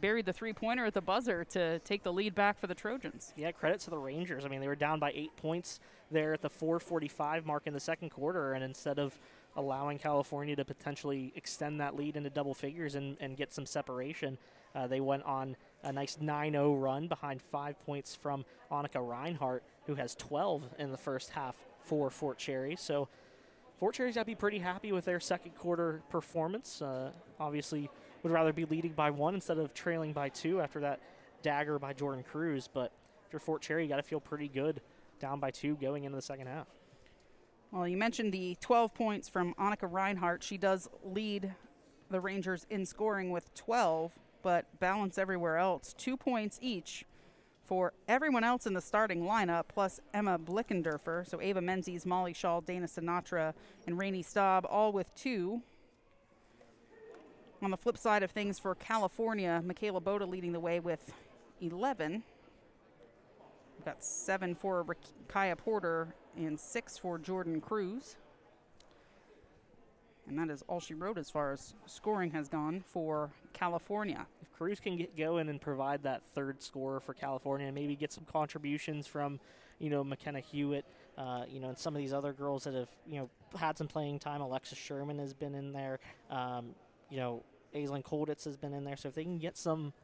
buried the three-pointer at the buzzer to take the lead back for the Trojans. Yeah, credit to the Rangers. I mean, they were down by 8 points there at the 4:45 mark in the second quarter, and instead of allowing California to potentially extend that lead into double figures and get some separation, they went on a nice 9-0 run behind 5 points from Annika Reinhardt, who has 12 in the first half for Fort Cherry. So Fort Cherry's got to be pretty happy with their second quarter performance. Obviously, would rather be leading by 1 instead of trailing by 2 after that dagger by Jordan Cruz. But for Fort Cherry, you got to feel pretty good down by 2 going into the second half. Well, you mentioned the 12 points from Annika Reinhardt. She does lead the Rangers in scoring with 12, but balance everywhere else. 2 points each For everyone else in the starting lineup, plus Emma Blickendorfer, so Ava Menzies, Molly Shaw, Dana Sinatra, and Rainey Staub, all with 2. On the flip side of things for California, Michaela Boda leading the way with 11. We've got 7 for Kaya Porter and 6 for Jordan Cruz. And that is all she wrote as far as scoring has gone for California. If Cruz can get going and provide that third scorer for California and maybe get some contributions from, McKenna Hewitt, and some of these other girls that have, had some playing time. Alexis Sherman has been in there. Aislinn Kolditz has been in there. So if they can get some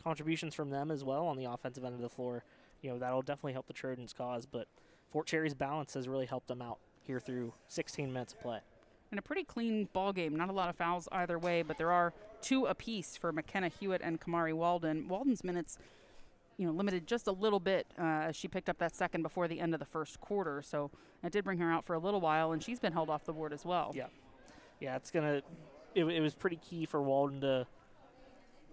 contributions from them as well on the offensive end of the floor, that'll definitely help the Trojans' cause. But Fort Cherry's balance has really helped them out here through 16 minutes of play. And a pretty clean ball game. Not a lot of fouls either way, but there are 2 apiece for McKenna Hewitt and Kamari Walden. Walden's minutes, limited just a little bit as she picked up that second before the end of the first quarter. So that did bring her out for a little while, and she's been held off the board as well. Yeah, it was pretty key for Walden to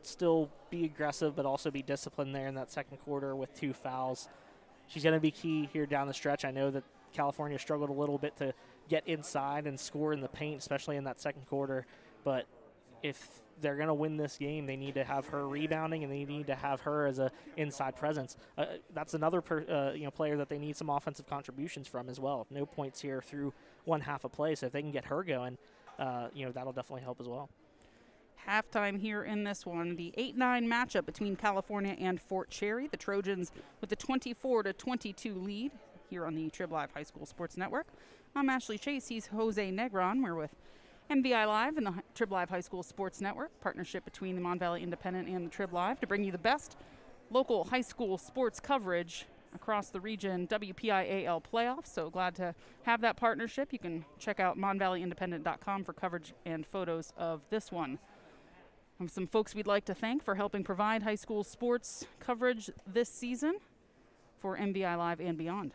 still be aggressive but also be disciplined there in that second quarter with 2 fouls. She's going to be key here down the stretch. I know that California struggled a little bit to get inside and score in the paint, especially in that second quarter. But if they're going to win this game, they need to have her rebounding and they need to have her as an inside presence. That's another player that they need some offensive contributions from as well. No points here through one half of play, so if they can get her going, that'll definitely help as well. Halftime here in this one, the 8-9 matchup between California and Fort Cherry. The Trojans with the 24-22 lead here on the Trib Live High School Sports Network. I'm Ashley Chase. He's Jose Negron. We're with MVI Live and the Trib Live High School Sports Network, partnership between the Mon Valley Independent and the Trib Live to bring you the best local high school sports coverage across the region WPIAL playoffs. So glad to have that partnership. You can check out monvalleyindependent.com for coverage and photos of this one. Some folks we'd like to thank for helping provide high school sports coverage this season for MVI Live and beyond.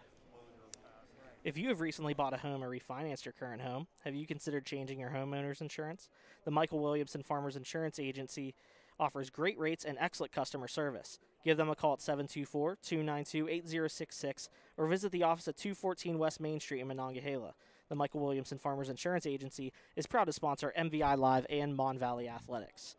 If you have recently bought a home or refinanced your current home, have you considered changing your homeowner's insurance? The Michael Williamson Farmers Insurance Agency offers great rates and excellent customer service. Give them a call at 724-292-8066 or visit the office at 214 West Main Street in Monongahela. The Michael Williamson Farmers Insurance Agency is proud to sponsor MVI Live and Mon Valley Athletics.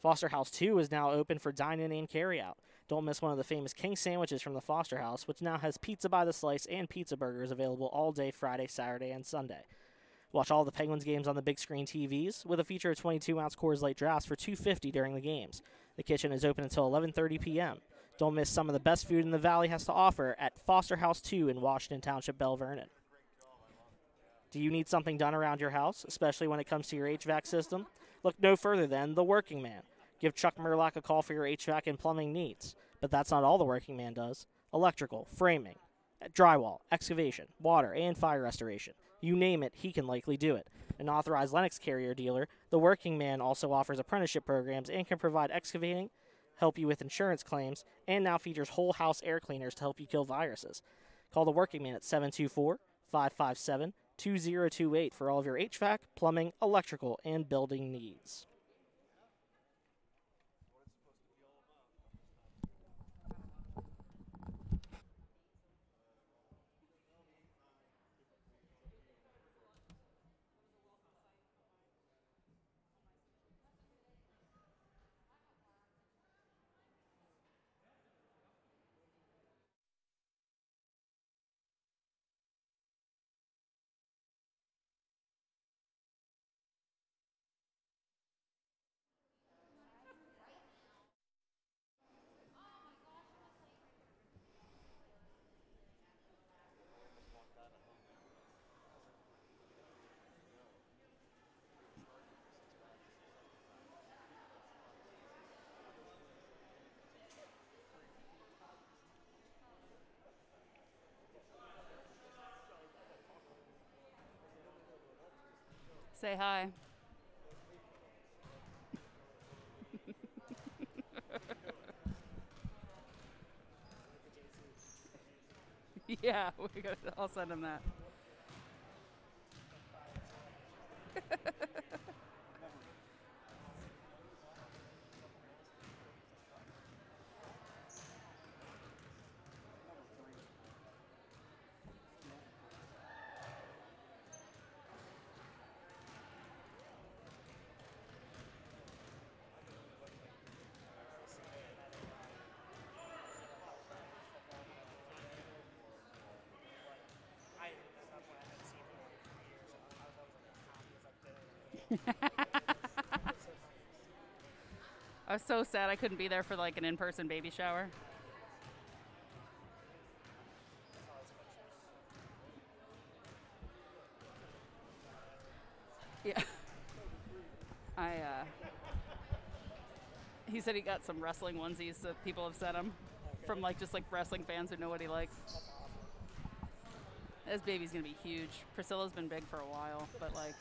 Foster House 2 is now open for dine-in and carry-out. Don't miss one of the famous King sandwiches from the Foster House, which now has pizza by the slice and pizza burgers available all day Friday, Saturday, and Sunday. Watch all the Penguins games on the big screen TVs with a feature of 22-ounce Coors Light drafts for $2.50 during the games. The kitchen is open until 11:30 p.m. Don't miss some of the best food in the Valley has to offer at Foster House 2 in Washington Township, Bell Vernon. Do you need something done around your house, especially when it comes to your HVAC system? Look no further than The Working Man. Give Chuck Murlock a call for your HVAC and plumbing needs. But that's not all The Working Man does. Electrical, framing, drywall, excavation, water, and fire restoration. You name it, he can likely do it. An authorized Lennox carrier dealer, The Working Man also offers apprenticeship programs and can provide excavating, help you with insurance claims, and now features whole house air cleaners to help you kill viruses. Call The Working Man at 724-557-2028 for all of your HVAC, plumbing, electrical, and building needs. Say hi. Yeah, I'll send him that. I was so sad I couldn't be there for like an in-person baby shower. Yeah. He said he got some wrestling onesies that people have sent him from like just like wrestling fans who know what he likes. This baby's gonna be huge. Priscilla's been big for a while, but like.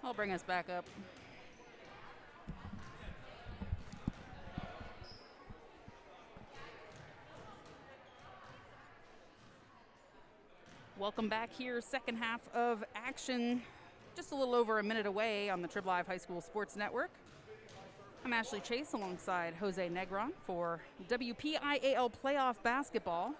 I'll bring us back up. Welcome back here, second half of action. Just a little over a minute away on the Trib Live High School Sports Network. I'm Ashley Chase alongside Jose Negron for WPIAL playoff basketball.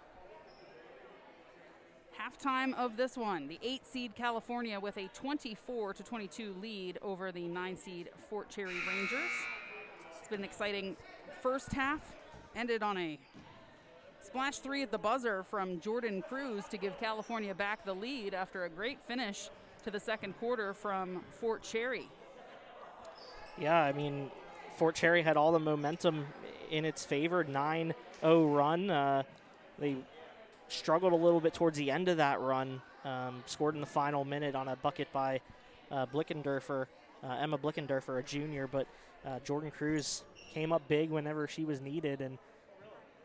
Halftime of this one, the 8-seed California with a 24-22 lead over the 9-seed Fort Cherry Rangers. It's been an exciting first half. Ended on a splash three at the buzzer from Jordan Cruz to give California back the lead after a great finish to the second quarter from Fort Cherry. Yeah, I mean, Fort Cherry had all the momentum in its favor, 9-0 run. They struggled a little bit towards the end of that run, scored in the final minute on a bucket by Emma Blickendorfer, a junior, but Jordan Cruz came up big whenever she was needed and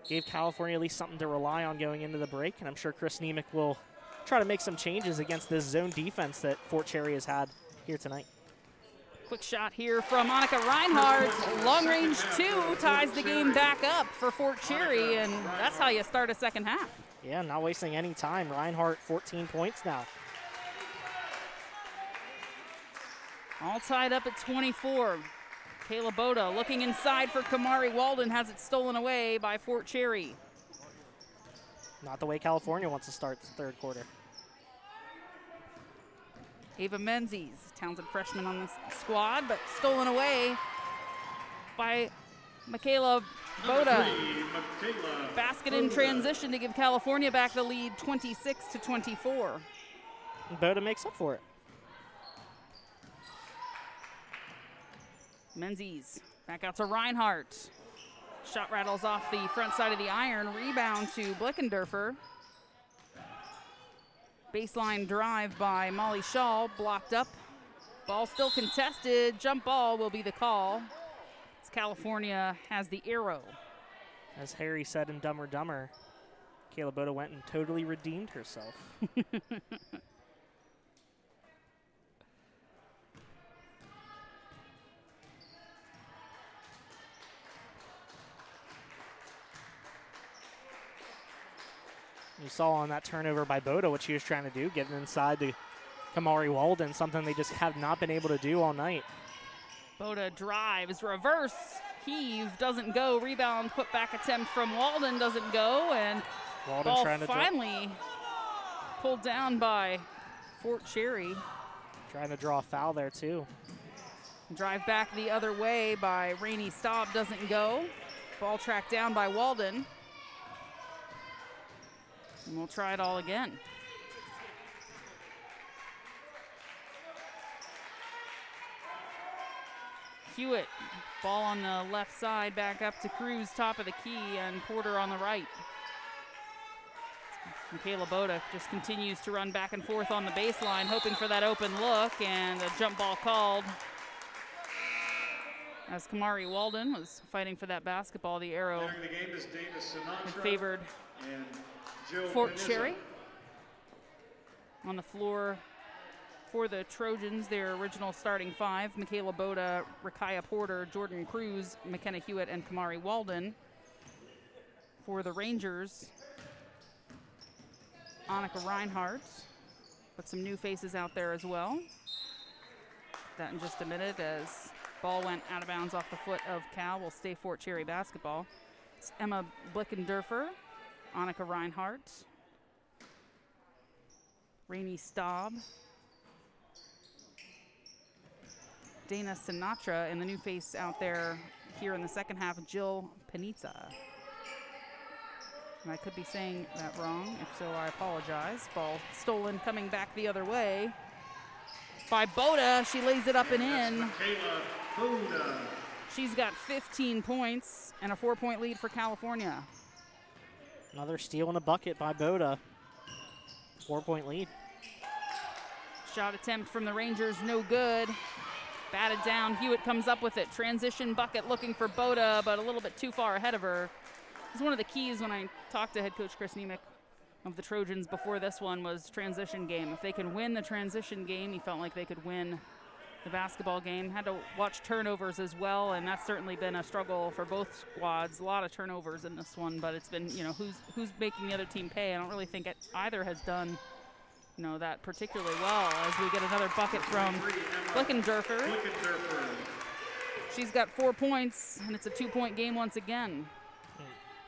gave California at least something to rely on going into the break, and I'm sure Chris Nemec will try to make some changes against this zone defense that Fort Cherry has had here tonight. Quick shot here from Monica Reinhardt. Long range two ties the game back up for Fort Cherry, and that's how you start a second half. Yeah, not wasting any time. Reinhardt, 14 points now. All tied up at 24. Kayla Boda looking inside for Kamari Walden, has it stolen away by Fort Cherry. Not the way California wants to start the third quarter. Ava Menzies, Townsend freshman on this squad, but stolen away by Michaela Boda. Basket in transition to give California back the lead, 26-24. Boda makes up for it. Menzies back out to Reinhardt. Shot rattles off the front side of the iron. Rebound to Blickendorfer. Baseline drive by Molly Shaw, blocked up. Ball still contested. Jump ball will be the call. As California has the arrow. As Harry said in Dumb or Dumber, Kayla Boda went and totally redeemed herself. You saw on that turnover by Boda what she was trying to do, getting inside to Kamari Walden, something they just have not been able to do all night. Boda drives, reverse, heave, doesn't go. Rebound, put back attempt from Walden, doesn't go. And Walden ball trying to finally pulled down by Fort Cherry. Trying to draw a foul there, too. Drive back the other way by Rainey Staub doesn't go. Ball tracked down by Walden. And we'll try it all again. Hewitt, ball on the left side, back up to Cruz, top of the key, and Porter on the right. Michaela Boda just continues to run back and forth on the baseline, hoping for that open look, and a jump ball called. As Kamari Walden was fighting for that basketball, the arrow had favored Fort Cherry. On the floor for the Trojans, their original starting five: Michaela Boda, Rakaya Porter, Jordan Cruz, McKenna Hewitt, and Kamari Walden. For the Rangers, Annika Reinhardt, but some new faces out there as well. That in just a minute, as ball went out of bounds off the foot of Cal. Will stay Fort Cherry basketball. It's Emma Blickendorfer, Annika Reinhardt, Rainey Staub, Dana Sinatra, and the new face out there here in the second half, Jill Panizza. And I could be saying that wrong. If so, I apologize. Ball stolen, coming back the other way by Boda. She lays it up and in. She's got 15 points and a 4-point lead for California. Another steal and a bucket by Boda. 4-point lead. Shot attempt from the Rangers, no good. Batted down, Hewitt comes up with it. Transition bucket looking for Boda, but a little bit too far ahead of her. It's one of the keys when I talked to head coach Chris Nemec of the Trojans before this one was transition game. If they can win the transition game, he felt like they could win the basketball game. Had to watch turnovers as well, and that's certainly been a struggle for both squads. A lot of turnovers in this one, but it's been, you know, who's making the other team pay. I don't really think either has done, you know, that particularly well, as we get another bucket from Blickendorfer. She's got 4 points, and it's a 2-point game once again.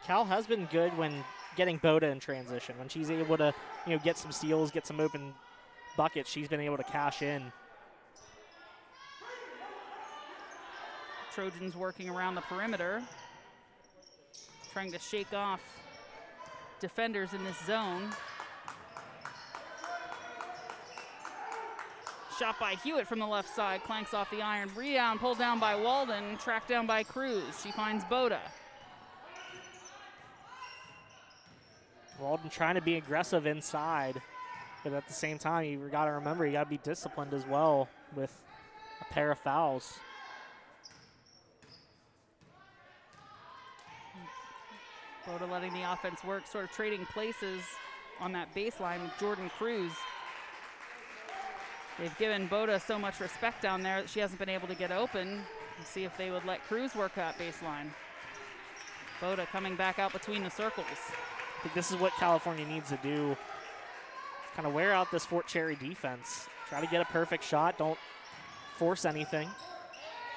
Cal has been good when getting Boda in transition. When she's able to, you know, get some steals, get some open buckets, she's been able to cash in. Trojans working around the perimeter, trying to shake off defenders in this zone. Shot by Hewitt from the left side, clanks off the iron. Rebound pulled down by Walden, tracked down by Cruz. She finds Boda. Walden trying to be aggressive inside, but at the same time, you got to remember, you got to be disciplined as well with a pair of fouls. Boda letting the offense work, sort of trading places on that baseline with Jordan Cruz. They've given Boda so much respect down there that she hasn't been able to get open. We'll see if they would let Cruz work that baseline. Boda coming back out between the circles. I think this is what California needs to do. Kind of wear out this Fort Cherry defense. Try to get a perfect shot. Don't force anything.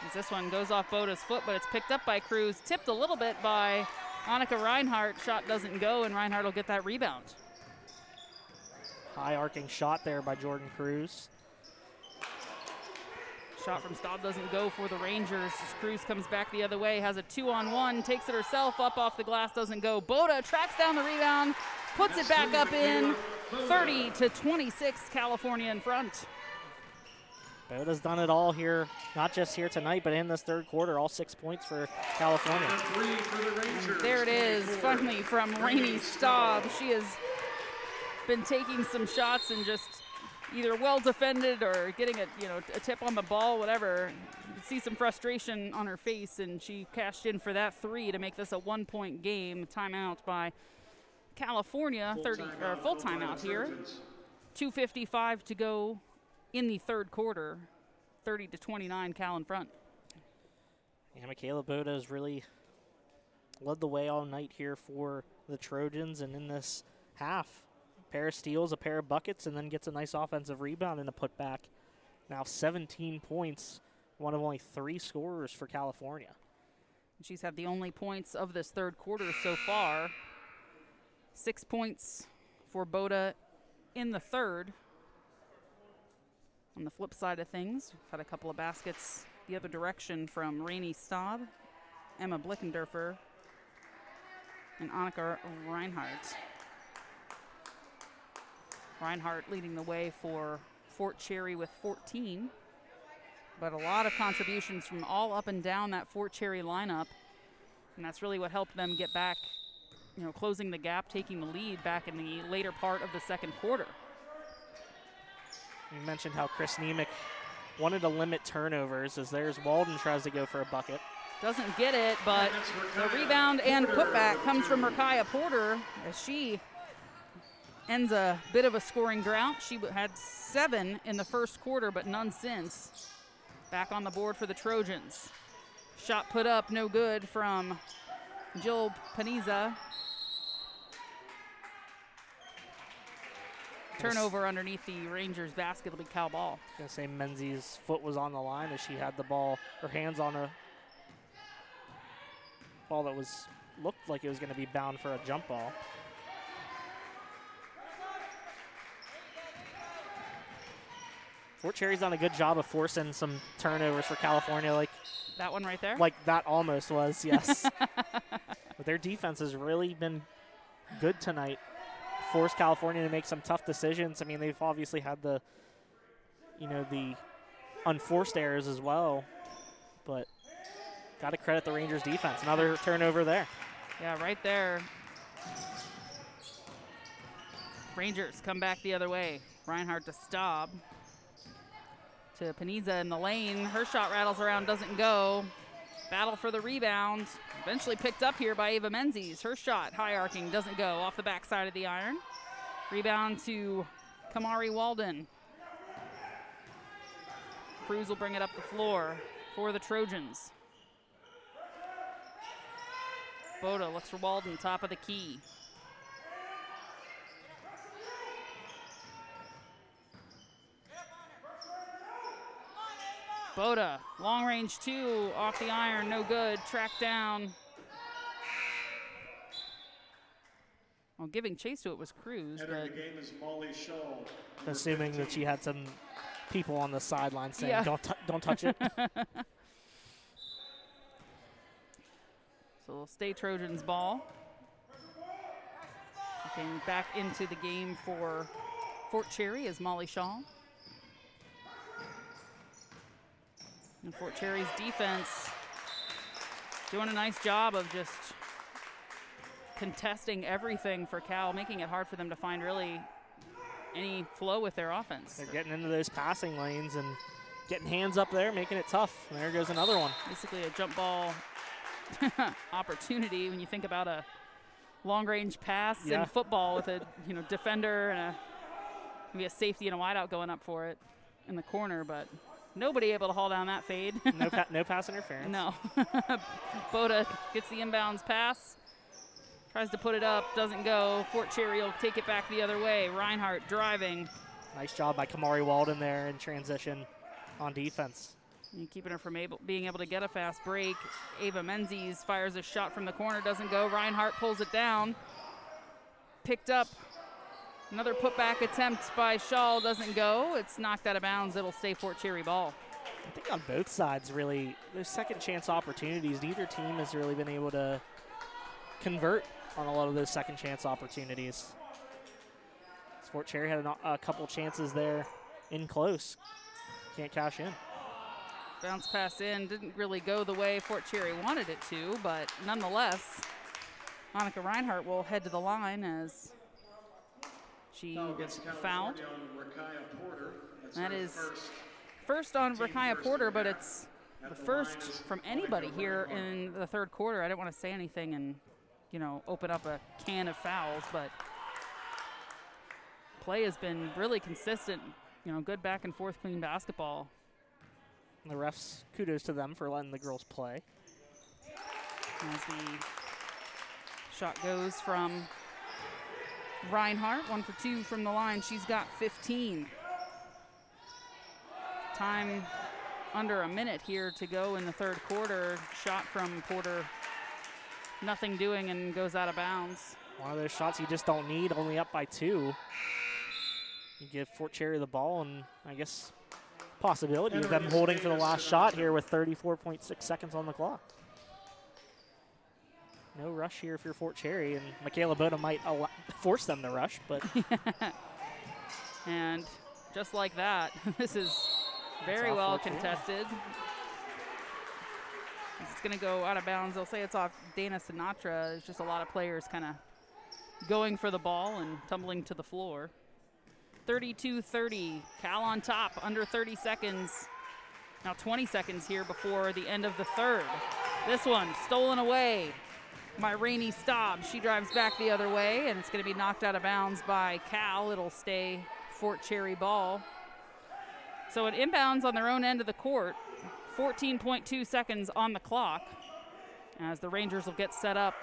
As this one goes off Boda's foot, but it's picked up by Cruz. Tipped a little bit by Annika Reinhardt. Shot doesn't go, and Reinhardt will get that rebound. High arcing shot there by Jordan Cruz. Shot from Staub doesn't go for the Rangers. Cruz comes back the other way, has a 2-on-1, takes it herself, up off the glass, doesn't go. Boda tracks down the rebound, puts it back up in. 30-26, California in front. Boda's done it all here, not just here tonight, but in this third quarter, all 6 points for California. And there it is, finally from Rainey Staub. She has been taking some shots and just either well defended or getting a tip on the ball, whatever. You can see some frustration on her face, and she cashed in for that three to make this a 1-point game. Timeout by California, full timeout here. 2:55 to go in the third quarter. 30-29, Cal in front. Yeah, Michaela Boda has really led the way all night here for the Trojans, and in this half, a pair of steals, a pair of buckets, and then gets a nice offensive rebound and a putback. Now 17 points, one of only 3 scorers for California. She's had the only points of this third quarter so far. 6 points for Boda in the third. On the flip side of things, we've had a couple of baskets the other direction from Rainey Staub, Emma Blickendorfer, and Annika Reinhardt. Reinhardt leading the way for Fort Cherry with 14, but a lot of contributions from all up and down that Fort Cherry lineup, and that's really what helped them get back, closing the gap, taking the lead back in the later part of the second quarter. You mentioned how Chris Nemec wanted to limit turnovers, as there's Walden tries to go for a bucket. Doesn't get it, but the rebound and putback comes from Rakaya Porter as she ends a bit of a scoring drought. She had 7 in the first quarter, but none since. Back on the board for the Trojans. Shot put up, no good from Jill Paniza. Turnover underneath the Rangers basket will be Cal ball. I was going to say Menzies' foot was on the line as she had the ball, her hands on a ball that looked like it was going to be bound for a jump ball. Fort Cherry's done a good job of forcing some turnovers for California. Like that one right there? Like that almost was, yes. But their defense has really been good tonight. Forced California to make some tough decisions. I mean, they've obviously had the unforced errors as well, but got to credit the Rangers defense. Another turnover there. Yeah, right there. Rangers come back the other way. Reinhardt to Staub. To Paniza in the lane. Her shot rattles around, doesn't go. Battle for the rebound. Eventually picked up here by Ava Menzies. Her shot, high arcing, doesn't go. Off the backside of the iron. Rebound to Kamari Walden. Cruz will bring it up the floor for the Trojans. Boda looks for Walden, top of the key. Boda, long range 2, off the iron, no good, tracked down. Well, giving chase to it was Cruz, but the game is Molly Shaw, assuming that she had some people on the sideline saying, yeah. don't touch it. So we'll stay Trojans ball. Looking back into the game for Fort Cherry is Molly Shaw. And Fort Cherry's defense doing a nice job of just contesting everything for Cal, making it hard for them to find really any flow with their offense. They're getting into those passing lanes and getting hands up there, making it tough. And there goes another one. Basically a jump ball opportunity when you think about a long-range pass in football with a defender and maybe a safety and a wideout going up for it in the corner, but nobody able to haul down that fade. No pass interference. No. Boda gets the inbounds pass. Tries to put it up, doesn't go. Fort Cherry will take it back the other way. Reinhardt driving. Nice job by Kamari Walden there in transition on defense. And keeping her from being able to get a fast break. Ava Menzies fires a shot from the corner, doesn't go. Reinhardt pulls it down. Picked up. Another putback attempt by Shaw, doesn't go. It's knocked out of bounds. It'll stay Fort Cherry ball. I think on both sides, really, there's second chance opportunities. Neither team has really been able to convert on a lot of those second chance opportunities. Fort Cherry had a couple chances there in close. Can't cash in. Bounce pass in, didn't really go the way Fort Cherry wanted it to, but nonetheless, Annika Reinhardt will head to the line as she gets fouled. That is first on Rakaya Porter, but it's the first from anybody here in the third quarter. I don't want to say anything and open up a can of fouls, but play has been really consistent, good back and forth clean basketball. And the refs, kudos to them for letting the girls play. As the shot goes from Reinhardt, 1 for 2 from the line. She's got 15. Time under a minute here to go in the third quarter. Shot from Porter, nothing doing, and goes out of bounds. One of those shots you just don't need, only up by 2. You give Fort Cherry the ball, and I guess possibility of them holding for the last shot here with 34.6 seconds on the clock. No rush here for Fort Cherry, and Michaela Boda might force them to rush, but. And just like that, this is very well contested. It's going to go out of bounds. They'll say it's off Dana Sinatra. There's just a lot of players kind of going for the ball and tumbling to the floor. 32-30, Cal on top, under 30 seconds. Now 20 seconds here before the end of the third. This one stolen away by Rainey Staub. She drives back the other way, and it's going to be knocked out of bounds by Cal. It'll stay Fort Cherry ball. So an inbounds on their own end of the court. 14.2 seconds on the clock as the Rangers will get set up.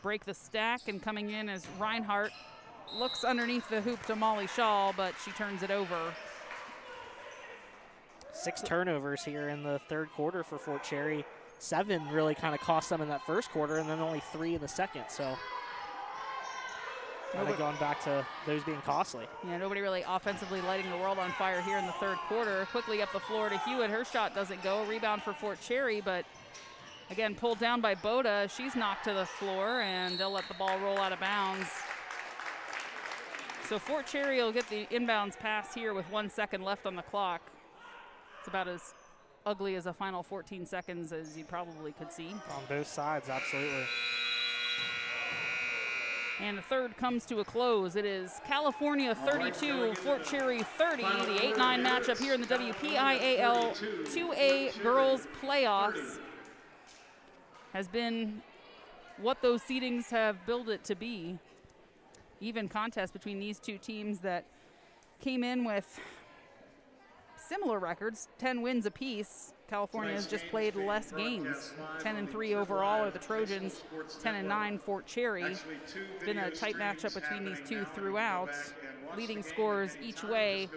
Break the stack, and coming in as Reinhardt looks underneath the hoop to Molly Shaw, but she turns it over. 6 turnovers here in the third quarter for Fort Cherry. 7 really kind of cost them in that first quarter, and then only 3 in the second. So kind of going back to those being costly. Yeah, nobody really offensively lighting the world on fire here in the third quarter. Quickly up the floor to Hewitt. Her shot doesn't go. Rebound for Fort Cherry, but again, pulled down by Boda. She's knocked to the floor, and they'll let the ball roll out of bounds. So Fort Cherry will get the inbounds pass here with 1 second left on the clock. It's about as ugly as a final 14 seconds as you probably could see. On both sides, absolutely. And the third comes to a close. It is California 32, Fort Cherry 30, the 8-9 matchup here in the WPIAL 2A Girls Playoffs. Has been what those seedings have billed it to be. Even contest between these two teams that came in with similar records, 10 wins apiece. California has just played less games. 10-3 overall are the Trojans, 10-9 Fort Cherry. It's been a tight matchup between these two throughout. Leading scorers each way,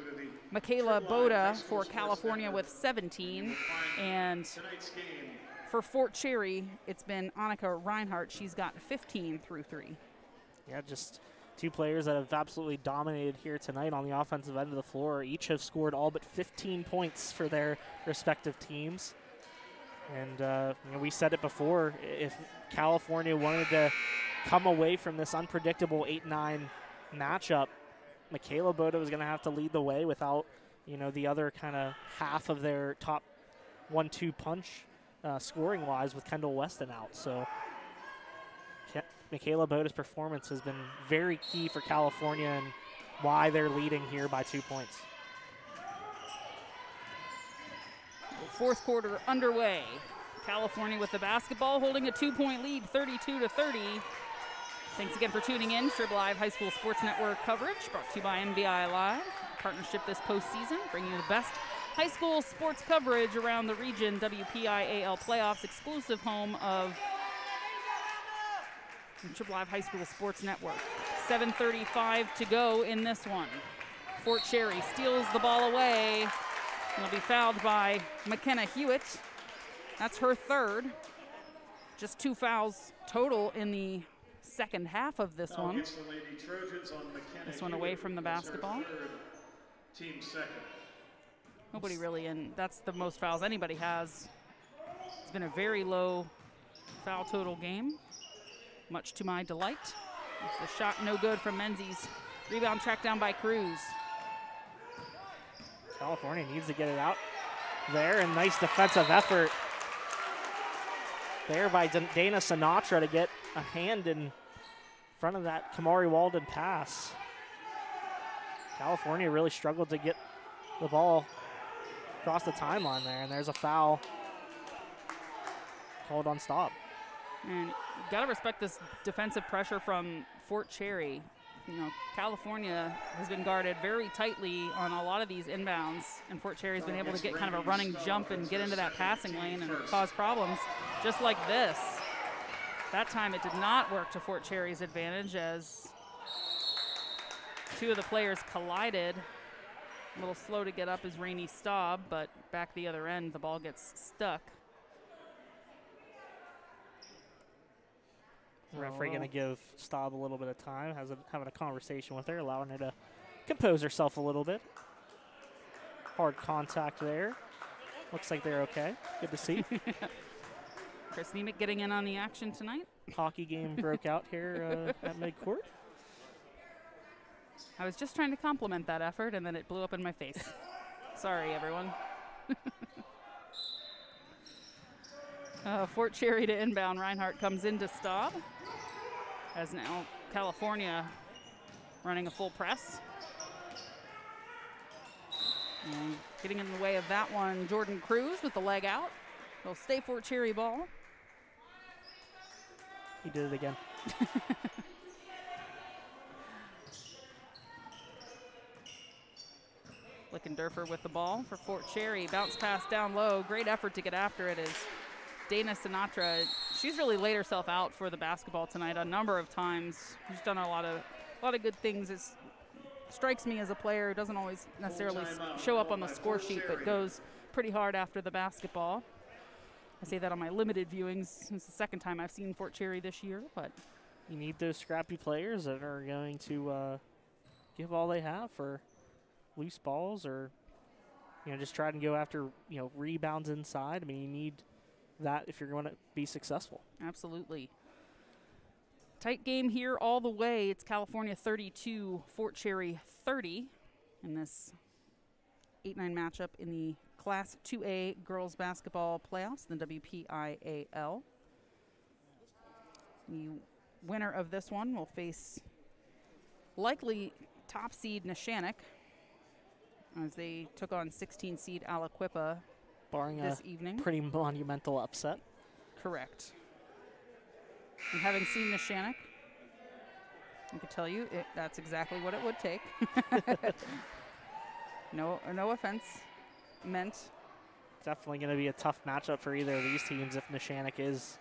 Michaela Boda for California with 17, and for Fort Cherry, it's been Annika Reinhardt. She's got 15 through 3. Yeah, just 2 players that have absolutely dominated here tonight on the offensive end of the floor. Each have scored all but 15 points for their respective teams. And we said it before, if California wanted to come away from this unpredictable 8-9 matchup, Michaela Boda was going to have to lead the way without, the other kind of half of their top 1-2 punch scoring-wise with Kendall Weston out. So Michaela Boda's performance has been very key for California and why they're leading here by 2 points. Fourth quarter underway. California with the basketball, holding a 2-point lead, 32-30. Thanks again for tuning in. Strib Live High School Sports Network coverage brought to you by MVI Live. Partnership this postseason, bringing you the best high school sports coverage around the region. WPIAL Playoffs, exclusive home of Strib Live High School Sports Network. 7:35 to go in this one. Fort Cherry steals the ball away. And will be fouled by McKenna Hewitt. That's her third. Just 2 fouls total in the second half of this one. This one away from the basketball. Team second. Nobody really in. That's the most fouls anybody has. It's been a very low foul total game, much to my delight. The shot no good from Menzies. Rebound tracked down by Cruz. California needs to get it out there, and nice defensive effort there by Dana Sinatra to get a hand in front of that Kamari Walden pass. California really struggled to get the ball across the timeline there, and there's a foul called on stop. And you gotta respect this defensive pressure from Fort Cherry. California has been guarded very tightly on a lot of these inbounds, and Fort Cherry's been able to get kind of a running jump and get into that passing lane and cause problems, just like this. That time it did not work to Fort Cherry's advantage as 2 of the players collided. A little slow to get up is Rainey Staub, but back the other end, the ball gets stuck. The referee going to give Staub a little bit of time, having a conversation with her, allowing her to compose herself a little bit. hard contact there. Looks like they're okay. Good to see. Chris Nemec getting in on the action tonight. Hockey game broke out here at midcourt. I was just trying to compliment that effort, and then it blew up in my face. Sorry, everyone. Fort Cherry to inbound. Reinhardt comes in to stop. As now California running a full press. And getting in the way of that one, Jordan Cruz with the leg out. They'll stay Fort Cherry ball. He did it again. Blickendorfer with the ball for Fort Cherry. Bounce pass down low. Great effort to get after it is Dana Sinatra. She's really laid herself out for the basketball tonight a number of times. She's done a lot of good things. It strikes me as a player who doesn't always necessarily show up on the score sheet, but goes pretty hard after the basketball. I say that on my limited viewings. It's the second time I've seen Fort Cherry this year, but you need those scrappy players that are going to give all they have for loose balls, or just try and go after rebounds inside. I mean, you need that if you're going to be successful. Absolutely. Tight game here all the way. It's California 32, Fort Cherry 30 in this 8-9 matchup in the Class 2A girls basketball playoffs, the WPIAL. The winner of this one will face likely top seed Neshannock as they took on 16 seed Aliquippa barring this a evening. Pretty monumental upset. Correct. And having seen Neshannock, I can tell you that's exactly what it would take. No offense meant. Definitely going to be a tough matchup for either of these teams if Neshannock is.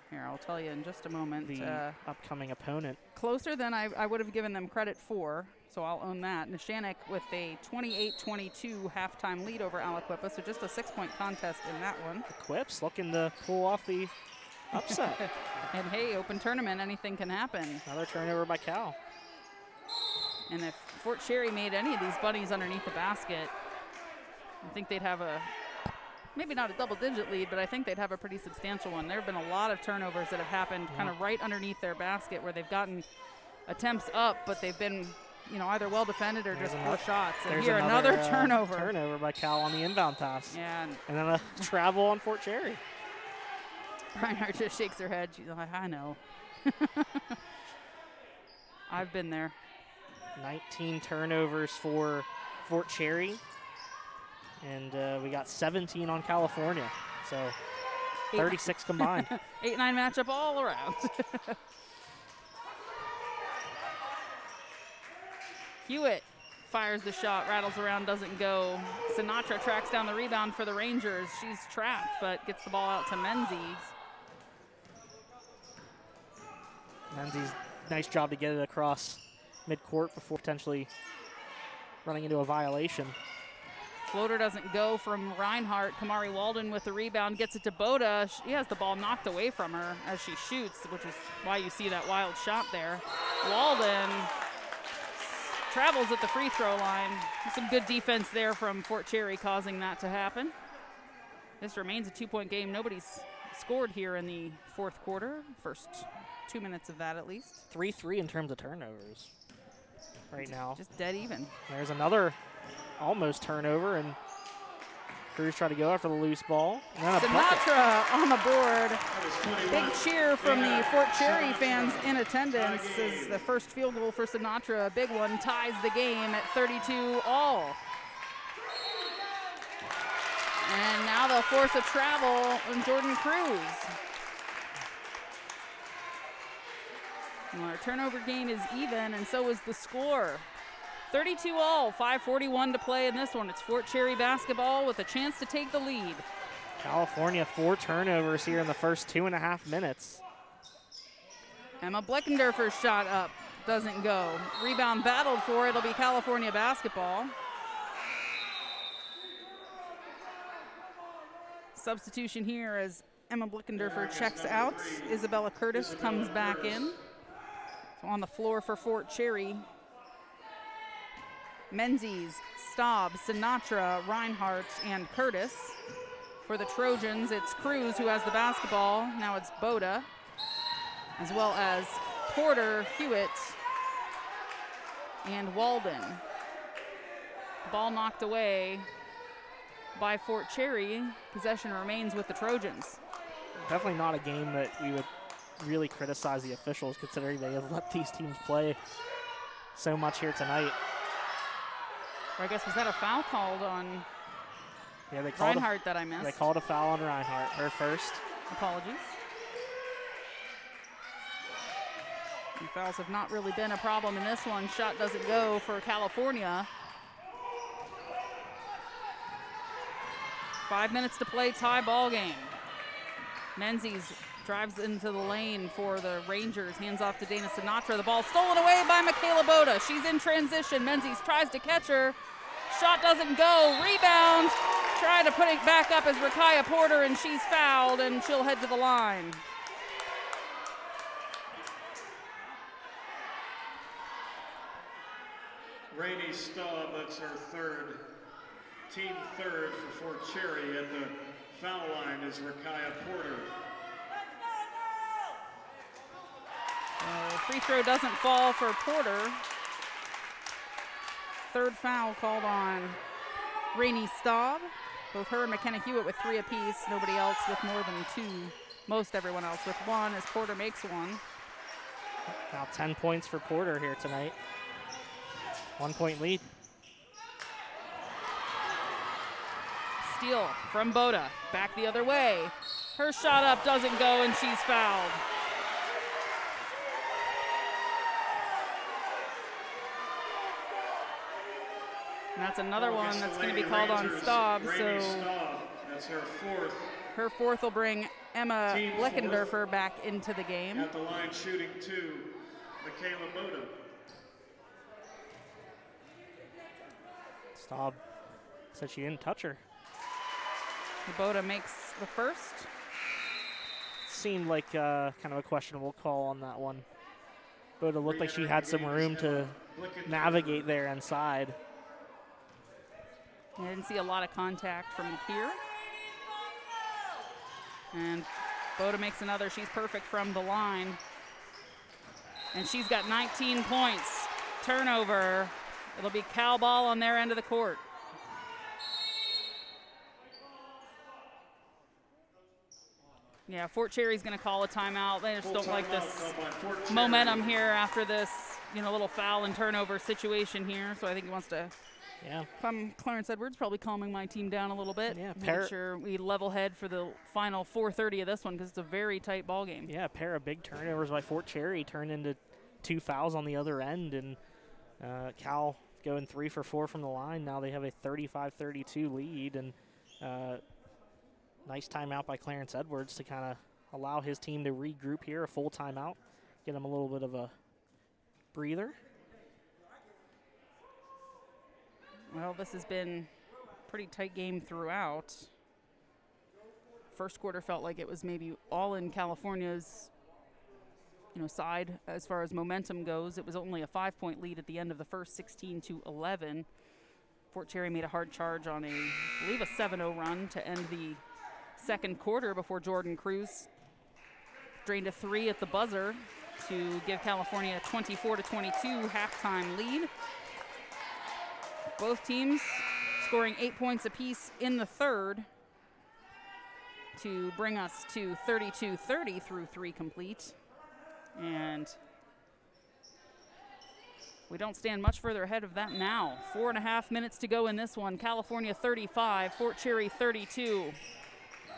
Here, I'll tell you in just a moment. The upcoming opponent. Closer than I would have given them credit for, so I'll own that. Neshannock with a 28-22 halftime lead over Aliquippa, so just a 6-point contest in that one. Equips looking to pull off the upset. And hey, open tournament, anything can happen. Another turnover by Cal. And if Fort Cherry made any of these bunnies underneath the basket, I think they'd have maybe not a double-digit lead, but I think they'd have a pretty substantial one. There have been a lot of turnovers that have happened kind of right underneath their basket where they've gotten attempts up, but they've been, either well defended or just poor shots. And there's here, another turnover. Turnover by Cal on the inbound pass. Yeah. And then a travel on Fort Cherry. Reinhardt just shakes her head. She's like, I know. I've been there. 19 turnovers for Fort Cherry. And we got 17 on California. So 36 combined. 8-9 matchup all around. Hewitt fires the shot, rattles around, doesn't go. Sinatra tracks down the rebound for the Rangers. She's trapped, but gets the ball out to Menzies. Menzies, nice job to get it across midcourt before potentially running into a violation. Floater doesn't go from Reinhardt. Kamari Walden with the rebound gets it to Boda. She has the ball knocked away from her as she shoots, which is why you see that wild shot there. Walden travels at the free throw line. Some good defense there from Fort Cherry causing that to happen. This remains a 2-point game. Nobody's scored here in the fourth quarter. First 2 minutes of that at least. 3-3 in terms of turnovers right now. Just dead even. There's another almost turnover, and Cruz try to go after the loose ball. Sinatra on the board. Big cheer from the Fort Cherry fans in attendance as the first field goal for Sinatra, a big one, ties the game at 32 all. And now they'll force a travel on Jordan Cruz. Well, our turnover game is even, and so is the score. 32 all, 5:41 to play in this one. It's Fort Cherry basketball with a chance to take the lead. California 4 turnovers here in the first 2.5 minutes. Emma Bleckendorfer's shot up, doesn't go. Rebound battled for, it'll be California basketball. Substitution here as Emma Bleckendorfer checks out. Isabella Curtis comes back in. So on the floor for Fort Cherry Menzies, Staub, Sinatra, Reinhardt, and Curtis. For the Trojans, it's Cruz who has the basketball. Now it's Boda, as well as Porter, Hewitt, and Walden. Ball knocked away by Fort Cherry. Possession remains with the Trojans. Definitely not a game that we would really criticize the officials, considering they have let these teams play so much here tonight. Or I guess, was that a foul called on they called Reinhardt that I missed? They called a foul on Reinhardt, her first. Apologies. And fouls have not really been a problem in this one. Shot doesn't go for California. 5 minutes to play, tie ball game. Menzies drives into the lane for the Rangers, hands off to Dana Sinatra. The ball stolen away by Michaela Boda. She's in transition. Menzies tries to catch her. Shot doesn't go. Rebound. Trying to put it back up as Rakaya Porter, and she's fouled, and she'll head to the line. Rainey Staub, that's her third, team third for Fort Cherry. At the foul line is Rakaya Porter. Free throw doesn't fall for Porter. Third foul called on Rainey Staub. Both her and McKenna Hewitt with 3 apiece. Nobody else with more than 2. Most everyone else with 1 as Porter makes 1. Now 10 points for Porter here tonight. 1 point lead. Steal from Boda. Back the other way. Her shot up doesn't go, and she's fouled. And that's another one that's going to be called on Staub. So that's her fourth. Her fourth will bring Emma Bleckendorfer back into the game. At the line shooting 2, Michaela Boda. Staub said she didn't touch her. Boda makes the first. Seemed like kind of a questionable call on that one. Boda looked like she had some room to navigate there inside. I didn't see a lot of contact from here. And Boda makes another. She's perfect from the line. And she's got 19 points. Turnover. It'll be Cal ball on their end of the court. Yeah, Fort Cherry's going to call a timeout. They just don't like this momentum here after this, little foul and turnover situation here. So I think he wants to. Yeah. If I'm Clarence Edwards, probably calming my team down a little bit. Yeah. Make sure we level head for the final 4:30 of this one because it's a very tight ball game. Yeah, a pair of big turnovers by Fort Cherry turned into 2 fouls on the other end, and Cal going 3 for 4 from the line. Now they have a 35-32 lead, and nice timeout by Clarence Edwards to kind of allow his team to regroup here, a full timeout, get him a little bit of a breather. Well, this has been a pretty tight game throughout. First quarter felt like it was maybe all in California's side as far as momentum goes. It was only a 5-point lead at the end of the first, 16-11. Fort Cherry made a hard charge on I believe a 7-0 run to end the second quarter before Jordan Cruz drained a 3 at the buzzer to give California a 24-22 halftime lead. Both teams scoring 8 points apiece in the third to bring us to 32-30 through 3 complete. And we don't stand much further ahead of that now. 4.5 minutes to go in this one. California 35, Fort Cherry 32.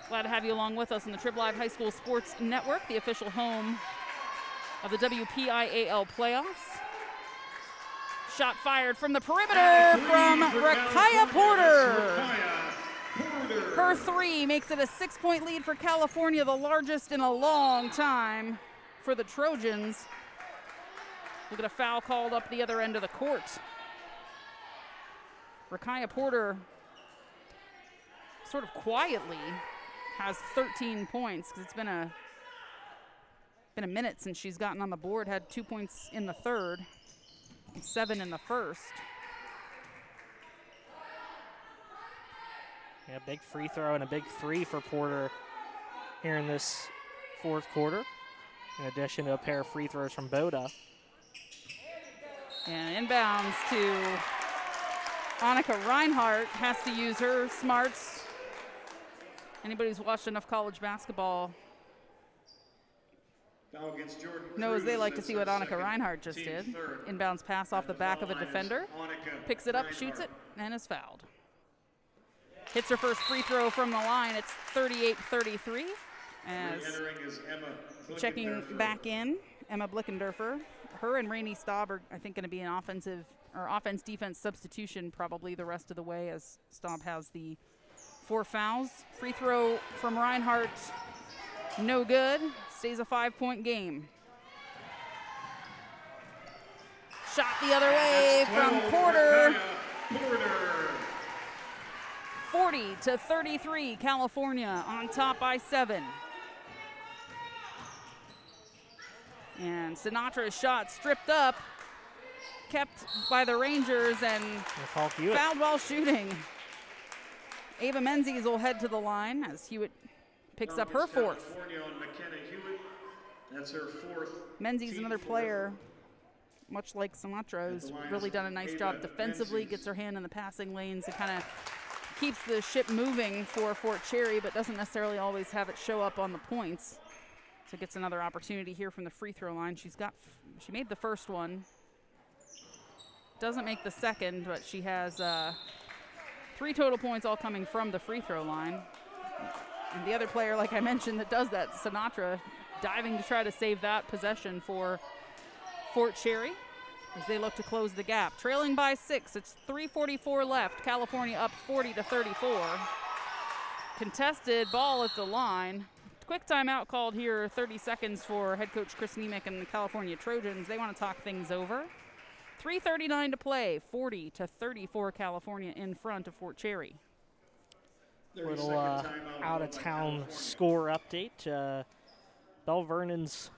Glad to have you along with us on the Trib Live High School Sports Network, the official home of the WPIAL playoffs. Shot fired from the perimeter from Rakaya Porter. Her 3 makes it a 6-point lead for California, the largest in a long time for the Trojans. We'll get a foul called up the other end of the court. Rakaya Porter sort of quietly has 13 points because it's been a minute since she's gotten on the board. Had 2 points in the third, and 7 in the first. Yeah, big free throw and a big three for Porter here in this fourth quarter, in addition to a pair of free throws from Boda. And inbounds to Annika Reinhardt, has to use her smarts. Anybody who's watched enough college basketball knows they like to see what Annika Reinhardt just did. Inbounds pass off the back of a defender, picks it up, shoots it, and is fouled. Hits her first free throw from the line. It's 38-33. As checking back in, Emma Blickendorfer. Her and Rainey Staub are, I think, going to be an offense-defense substitution probably the rest of the way, as Staub has the 4 fouls. Free throw from Reinhardt, no good. Stays a 5-point game. Shot the other way from Porter. 40-33, California on top by 7. And Sinatra's shot stripped up, kept by the Rangers, and fouled while shooting. Ava Menzies will head to the line as Hewitt picks up her 4th. That's her 4th. Menzies, another player, much like Sinatra, who's really done a nice job defensively, gets her hand in the passing lanes and kind of keeps the ship moving for Fort Cherry, but doesn't necessarily always have it show up on the points. So gets another opportunity here from the free throw line. She made the first one. Doesn't make the second, but she has 3 total points all coming from the free throw line. And the other player, like I mentioned, that does that, Sinatra, diving to try to save that possession for Fort Cherry as they look to close the gap. Trailing by 6, it's 3:44 left. California up 40-34. Contested ball at the line. Quick timeout called here, 30 seconds for head coach Chris Nemec and the California Trojans. They want to talk things over. 3:39 to play, 40-34 California in front of Fort Cherry. Little out-of-town score update. Bell Vernon's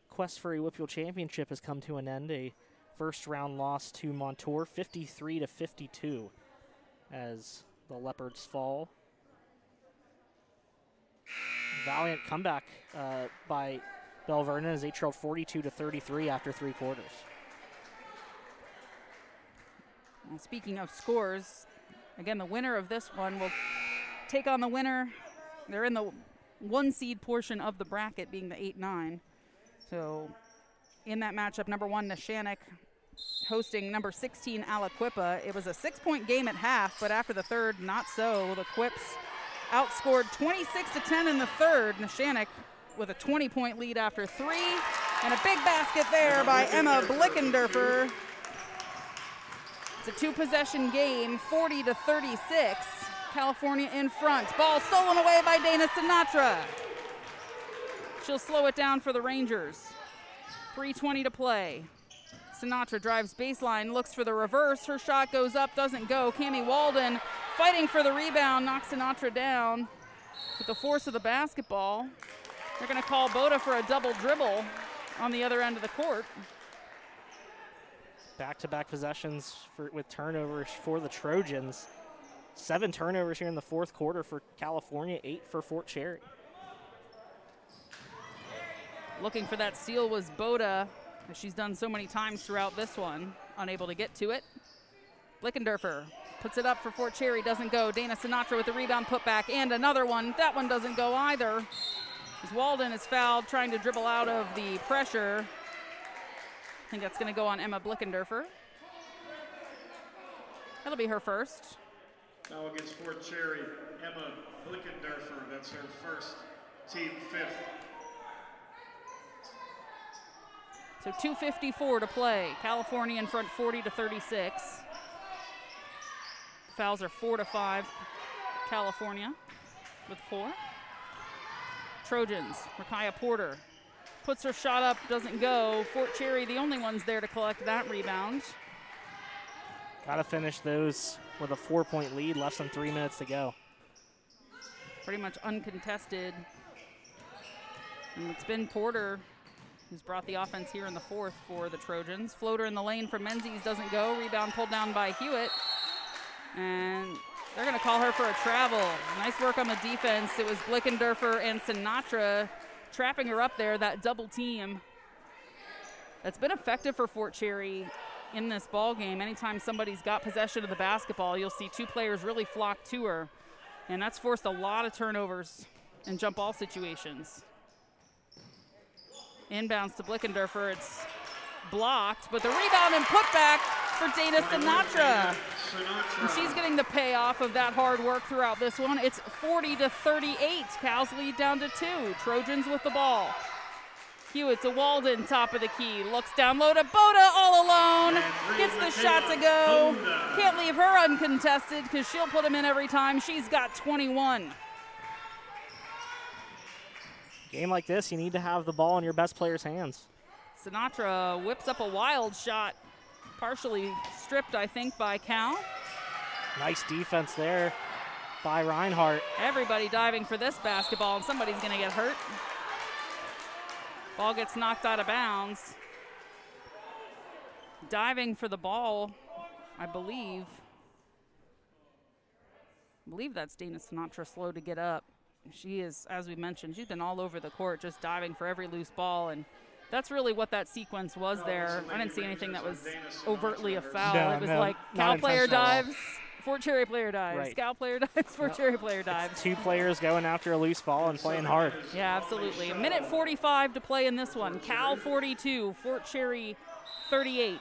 quest for a WPIAL championship has come to an end. A first-round loss to Montour, 53-52, as the Leopards fall. Valiant comeback by Bell Vernon as they trailed 42-33 after 3 quarters. Well, speaking of scores, again, the winner of this one will take on the winner. They're in the 1-seed portion of the bracket, being the 8-9. So in that matchup, number 1, Neshannock, hosting number 16, Aliquippa. It was a 6-point game at half, but after the third, not so. The Quips outscored 26-10 in the third. Neshannock with a 20-point lead after 3. And a big basket there by Emma Blickendorfer. It's a 2-possession game, 40-36. California in front. Ball stolen away by Dana Sinatra. She'll slow it down for the Rangers. 3:20 to play. Sinatra drives baseline, looks for the reverse. Her shot goes up, doesn't go. Cammie Walden fighting for the rebound, knocks Sinatra down with the force of the basketball. They're going to call Boda for a double dribble on the other end of the court. Back-to-back possessions with turnovers for the Trojans. 7 turnovers here in the fourth quarter for California, 8 for Fort Cherry. Looking for that steal was Boda, as she's done so many times throughout this one, unable to get to it. Blickendorfer puts it up for Fort Cherry, doesn't go. Dana Sinatra with the rebound putback, and another one. That one doesn't go either. As Walden is fouled, trying to dribble out of the pressure. I think that's going to go on Emma Blickendorfer. That'll be her first. Now against Fort Cherry, Emma Blickendorfer. That's her first, team 5th. So 2:54 to play. California in front, 40-36. Fouls are 4-5. California with 4. Trojans, Rakaya Porter puts her shot up, doesn't go. Fort Cherry, the only ones there to collect that rebound. Got to finish those with a 4-point lead, less than 3 minutes to go. Pretty much uncontested. And it's been Porter who's brought the offense here in the fourth for the Trojans. Floater in the lane from Menzies doesn't go. Rebound pulled down by Hewitt. And They're going to call her for a travel. Nice work on the defense. It was Blickendorfer and Sinatra trapping her up there, that double team. That's been effective for Fort Cherry in this ball game. Anytime somebody's got possession of the basketball, you'll see two players really flock to her. And that's forced a lot of turnovers in jump ball situations. Inbounds to Blickendorfer. It's blocked, but the rebound and putback for Dana Sinatra. And she's getting the payoff of that hard work throughout this one. It's 40-38. Cows lead down to 2. Trojans with the ball. Hewitt to Walden, top of the key. Looks down low to Boda all alone. Gets the shot to go. Can't leave her uncontested because she'll put him in every time. She's got 21. Game like this, you need to have the ball in your best player's hands. Sinatra whips up a wild shot. Partially stripped, I think, by Cal. Nice defense there by Reinhardt. Everybody diving for this basketball, and somebody's going to get hurt. Ball gets knocked out of bounds. Diving for the ball, I believe that's Dana Sinatra, slow to get up. She is, as we mentioned, she's been all over the court just diving for every loose ball, and that's really what that sequence was there. I didn't see anything that was overtly a foul. No, it was no, like Cal player dives, Fort Cherry player dives, right. Cal player dives, Fort Cherry player dives. It's two players going after a loose ball and playing hard. Yeah, absolutely. A minute 45 to play in this one. Cal 42, Fort Cherry 38.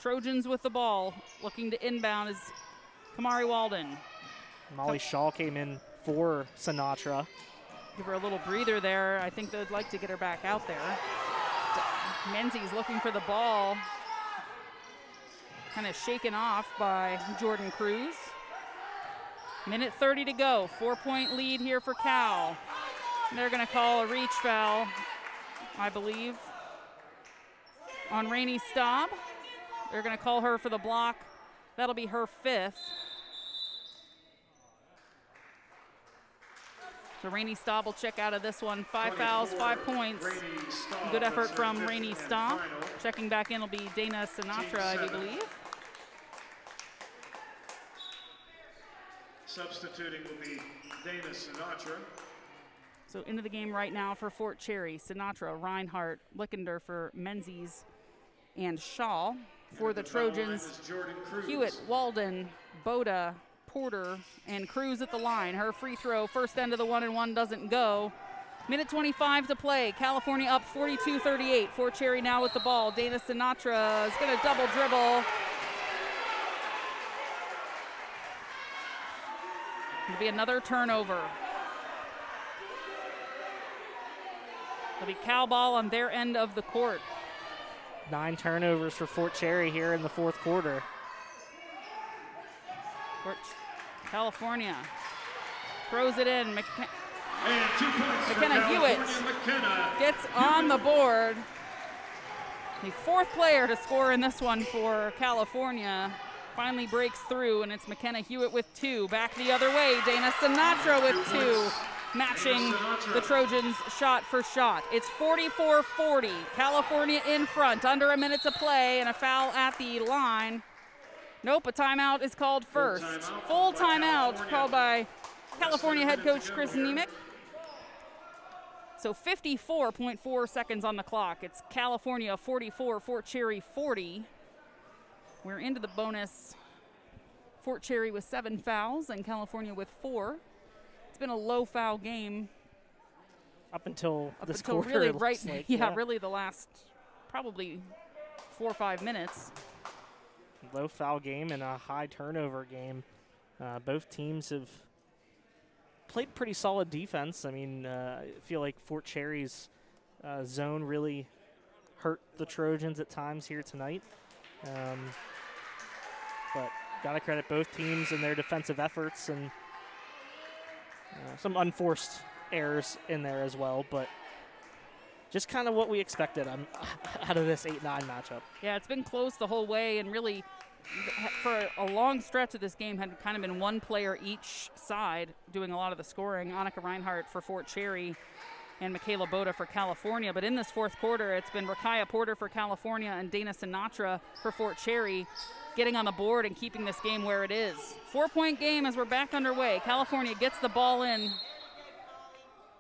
Trojans with the ball, looking to inbound is Kamari Walden. Molly Shaw came in for Sinatra. Give her a little breather there. I think they'd like to get her back out there. Menzies looking for the ball. Kind of shaken off by Jordan Cruz. Minute 30 to go. 4-point lead here for Cal. They're going to call a reach foul, I believe, on Rainey Staub. They're going to call her for the block. That'll be her 5th. So Rainey Staub will check out of this one. 5 fouls, 5 points. Good effort from Rainey Staub. Checking back in will be Dana Sinatra, I believe. Substituting will be Dana Sinatra. So into the game right now for Fort Cherry, Sinatra, Reinhardt, Blickendorfer, Menzies, and Shaw. For the Trojans, Hewitt, Walden, Boda, Porter, and Cruz at the line. Her free throw, first end of the 1-and-1 doesn't go. Minute 25 to play. California up 42-38. Fort Cherry now with the ball. Dana Sinatra is going to double dribble. It'll be another turnover. It'll be Cal ball on their end of the court. 9 turnovers for Fort Cherry here in the 4th quarter. California throws it in. And 2 points McKenna Hewitt gets on the board. The 4th player to score in this one for California finally breaks through, and it's McKenna Hewitt with 2. Back the other way, Dana Sinatra with 2. Matching the Trojans shot for shot. It's 44-40. California in front, under a minute to play, and a foul at the line. Nope, a timeout is called first. Full timeout called by California head coach Chris Nemec. So 54.4 seconds on the clock. It's California 44, Fort Cherry 40. We're into the bonus. Fort Cherry with 7 fouls and California with 4. It's been a low foul game up until this until quarter. Really right, like, yeah, really the last probably 4 or 5 minutes. Low foul game and a high turnover game. Both teams have played pretty solid defense. I mean, I feel like Fort Cherry's zone really hurt the Trojans at times here tonight. But got to credit both teams and their defensive efforts, and some unforced errors in there as well, but just kind of what we expected out of this 8-9 matchup. Yeah, it's been close the whole way, and really for a long stretch of this game had kind of been one player each side doing a lot of the scoring. Annika Reinhardt for Fort Cherry and Michaela Boda for California. But in this fourth quarter, it's been Rakaya Porter for California and Dana Sinatra for Fort Cherry getting on the board and keeping this game where it is. 4-point game as we're back underway. California gets the ball in. And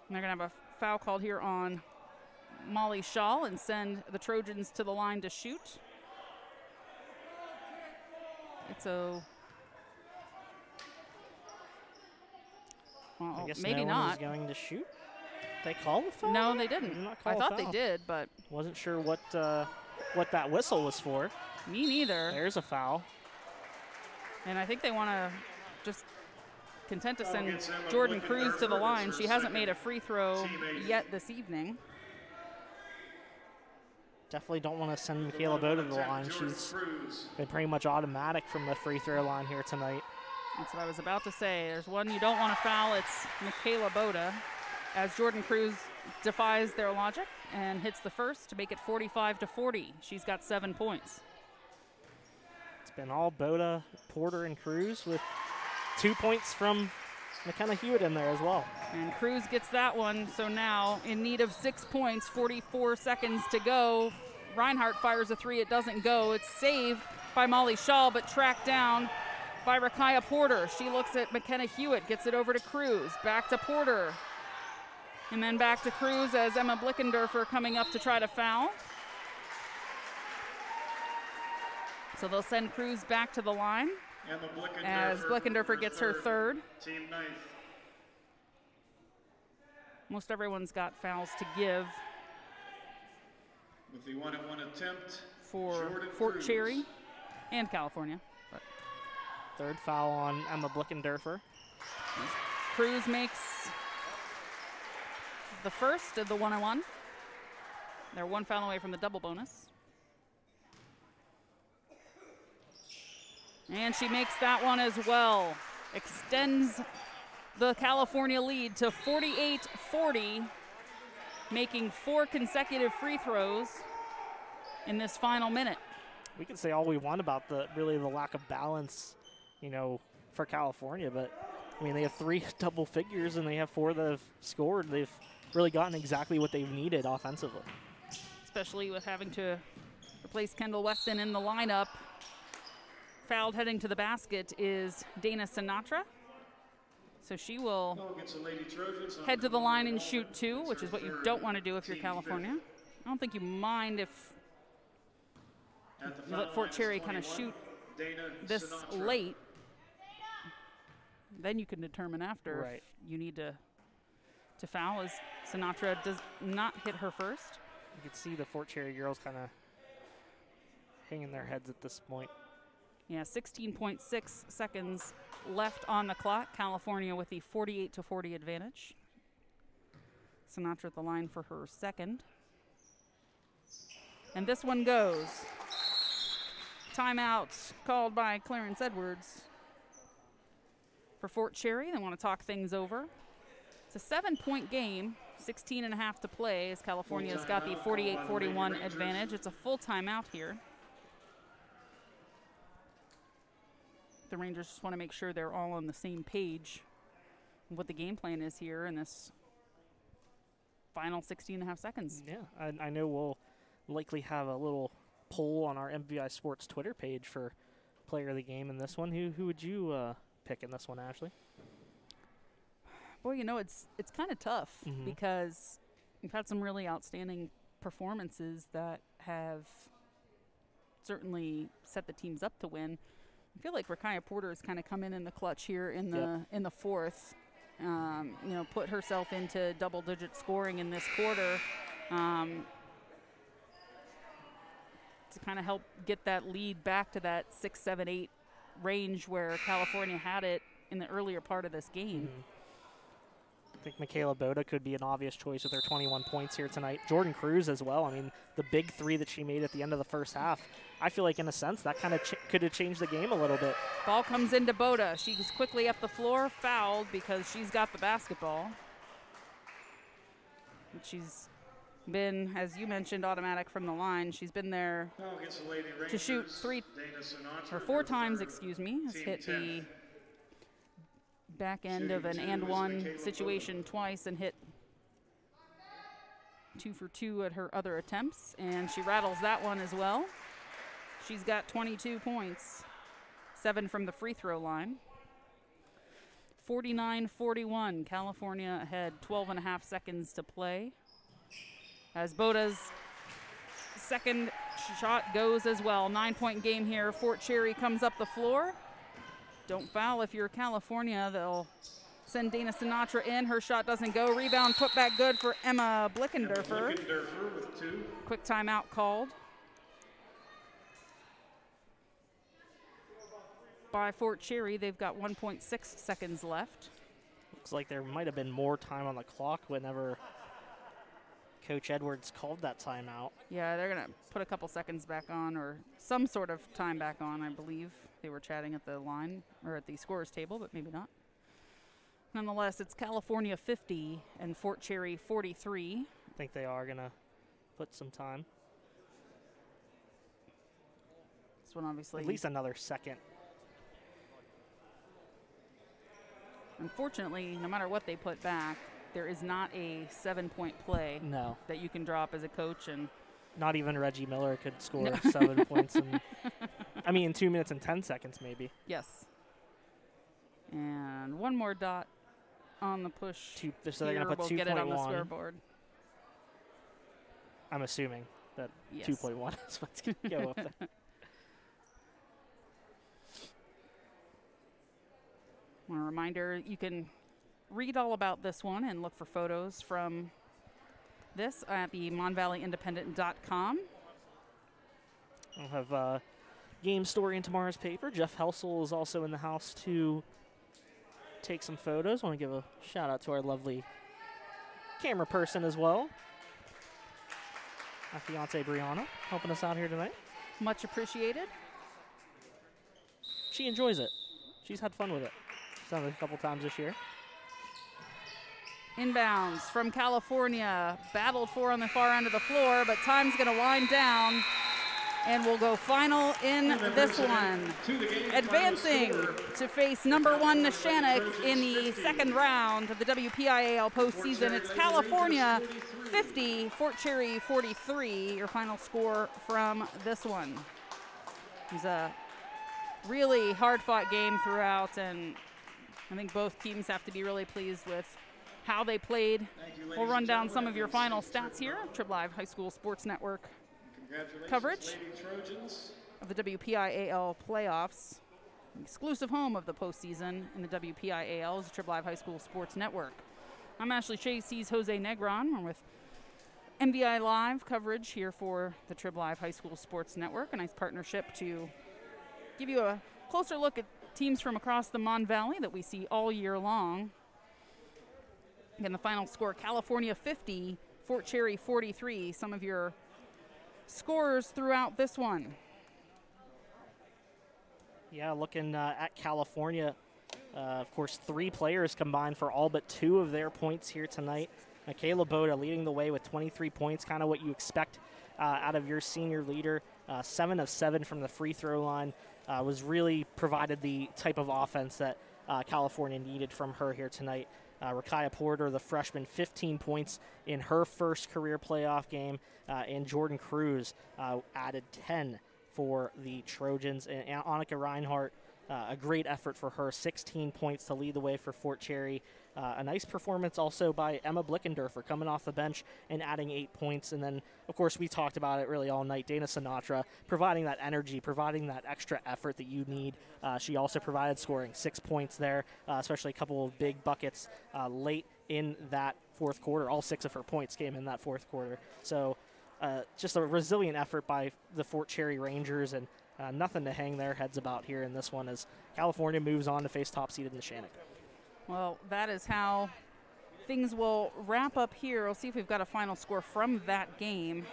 they're going to have a foul called here on Molly Shaw and send the Trojans to the line to shoot. It's a... Well, I guess maybe no not. one is going to shoot. They called the foul? No, they didn't. I thought they did, but wasn't sure what that whistle was for. Me neither. There's a foul. And I think they want to just content to send Jordan Cruz to the line. She hasn't made a free throw yet this evening. Definitely don't want to send Michaela Boda to the line. She's been pretty much automatic from the free throw line here tonight. That's what I was about to say. There's one you don't want to foul. It's Michaela Boda, as Jordan Cruz defies their logic and hits the first to make it 45-40. She's got 7 points. It's been all Boda, Porter, and Cruz with 2 points from McKenna Hewitt in there as well. And Cruz gets that one, so now in need of 6 points, 44 seconds to go. Reinhardt fires a three, it doesn't go. It's saved by Molly Shaw, but tracked down by Rakaya Porter. She looks at McKenna Hewitt, gets it over to Cruz, back to Porter. And then back to Cruz as Emma Blickendorfer coming up to try to foul. So they'll send Cruz back to the line as Blickendorfer gets her third. Team ninth. Most everyone's got fouls to give With the 1-on-1 attempt for Jordan Fort Cruz. Cherry and California. But Third foul on Emma Blickendorfer. Cruz makes the first of the 1-on-1. They're one foul away from the double bonus. And she makes that one as well. Extends the California lead to 48-40, making 4 consecutive free throws in this final minute. We can say all we want about the lack of balance, you know, for California, but I mean, they have 3 double figures and they have 4 that have scored. They've really gotten exactly what they've needed offensively. Especially with having to replace Kendall Weston in the lineup. Fouled heading to the basket is Dana Sinatra. So she will head to the line and shoot 2, which is what you don't want to do if you're California. I don't think you mind if you let Fort Cherry kind of shoot this late. Then you can determine after if you need to foul, as Sinatra does not hit her first. You can see the Fort Cherry girls kind of hanging their heads at this point. Yeah, 16.6 seconds left on the clock. California with the 48-40 advantage. Sinatra at the line for her second. And this one goes. Timeout called by Clarence Edwards for Fort Cherry. They want to talk things over. It's a 7-point game, 16.5 to play, as California's got the 48-41 advantage. It's a full timeout here. The Rangers just want to make sure they're all on the same page what the game plan is here in this final 16.5 seconds. Yeah, I know we'll likely have a little poll on our MVI Sports Twitter page for player of the game in this one. Who would you pick in this one, Ashley? Boy, you know, it's kind of tough because we've had some really outstanding performances that have certainly set the teams up to win. I feel like Rakaya Porter has kind of come in the clutch here in the fourth. You know, put herself into double-digit scoring in this quarter to kind of help get that lead back to that 6, 7, 8 range where California had it in the earlier part of this game. I think Michaela Boda could be an obvious choice with her 21 points here tonight. Jordan Cruz as well. I mean, the big 3 that she made at the end of the first half, I feel like in a sense that kind of could have changed the game a little bit. Ball comes into Boda. She's quickly up the floor, fouled because she's got the basketball. She's been, as you mentioned, automatic from the line. She's been there to shoot 4 times, excuse me. Has hit the back end of an and one situation twice and hit 2 for 2 at her other attempts, and she rattles that one as well. She's got 22 points, 7 from the free throw line. 49-41, California ahead, 12.5 seconds to play. As Boda's second shot goes as well. 9-point game here. Fort Cherry comes up the floor. Don't foul if you're California. They'll send Dana Sinatra in. Her shot doesn't go. Rebound put back good for Emma Blickendorfer. With 2. Quick timeout called by Fort Cherry. They've got 1.6 seconds left. Looks like there might have been more time on the clock whenever Coach Edwards called that timeout. Yeah, they're going to put a couple seconds back on, or some sort of time back on, I believe. They were chatting at the line, or at the scorer's table, but maybe not. Nonetheless, it's California 50 and Fort Cherry 43. I think they are going to put some time. This one obviously. At least another second. Unfortunately, no matter what they put back, there is not a 7-point play that you can drop as a coach. And not even Reggie Miller could score 7 points in 2 minutes and 10 seconds maybe. Yes. And one more dot on the push. So they're going to put 2.1. We'll get it on the scoreboard. I'm assuming that yes. 2.1 is what's going to go up there. A reminder, you can read all about this one and look for photos from this at the monvalleyindependent.com. I'll have a game story in tomorrow's paper. Jeff Helsel is also in the house to take some photos. I want to give a shout out to our lovely camera person as well. My fiance Brianna helping us out here tonight. Much appreciated. She enjoys it. She's had fun with it. Done it a couple times this year. Inbounds from California, battled for on the far end of the floor, but time's going to wind down, and we'll go final in this one. Advancing to face number 1 Neshannock in the second round of the WPIAL postseason. It's California 50, Fort Cherry 43, your final score from this one. It was a really hard-fought game throughout, and I think both teams have to be really pleased with how they played. We'll run down some of your final stats here. Trib Live High School Sports Network coverage of the WPIAL playoffs. Exclusive home of the postseason in the WPIAL is Trib Live High School Sports Network. I'm Ashley Chase. He's Jose Negron. We're with MVI Live coverage here for the Trib Live High School Sports Network. A nice partnership to give you a closer look at teams from across the Mon Valley that we see all year long. Again, the final score, California 50, Fort Cherry 43. Some of your scores throughout this one. Yeah, looking at California, of course, 3 players combined for all but 2 of their points here tonight. Michaela Boda leading the way with 23 points, kind of what you expect out of your senior leader. 7 of 7 from the free throw line. Was really provided the type of offense that California needed from her here tonight. Rakaya Porter, the freshman, 15 points in her first career playoff game, and Jordan Cruz added 10 for the Trojans. And Annika Reinhardt, a great effort for her, 16 points to lead the way for Fort Cherry. A nice performance also by Emma Blickendorfer coming off the bench and adding 8 points. And then, of course, we talked about it really all night. Dana Sinatra providing that energy, providing that extra effort that you need. She also provided scoring 6 points there, especially a couple of big buckets late in that fourth quarter. All 6 of her points came in that fourth quarter. So just a resilient effort by the Fort Cherry Rangers, and nothing to hang their heads about here in this one as California moves on to face top-seeded Neshannock. Well, that is how things will wrap up here. We'll see if we've got a final score from that game.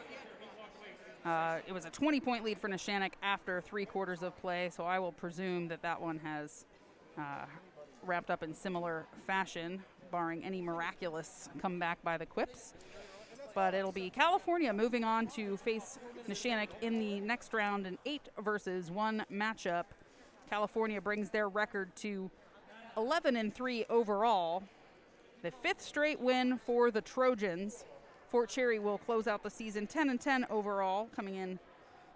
It was a 20-point lead for Neshannock after 3 quarters of play, so I will presume that that one has wrapped up in similar fashion, barring any miraculous comeback by the Quips. But it'll be California moving on to face Neshannock in the next round, an 8-versus-1 matchup. California brings their record to 11-3 overall. The 5th straight win for the Trojans. Fort Cherry will close out the season 10-10 overall, coming in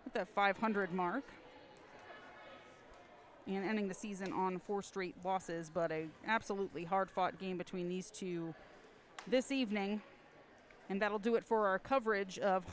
at that 500 mark and ending the season on 4 straight losses, but a absolutely hard-fought game between these two this evening. And that'll do it for our coverage of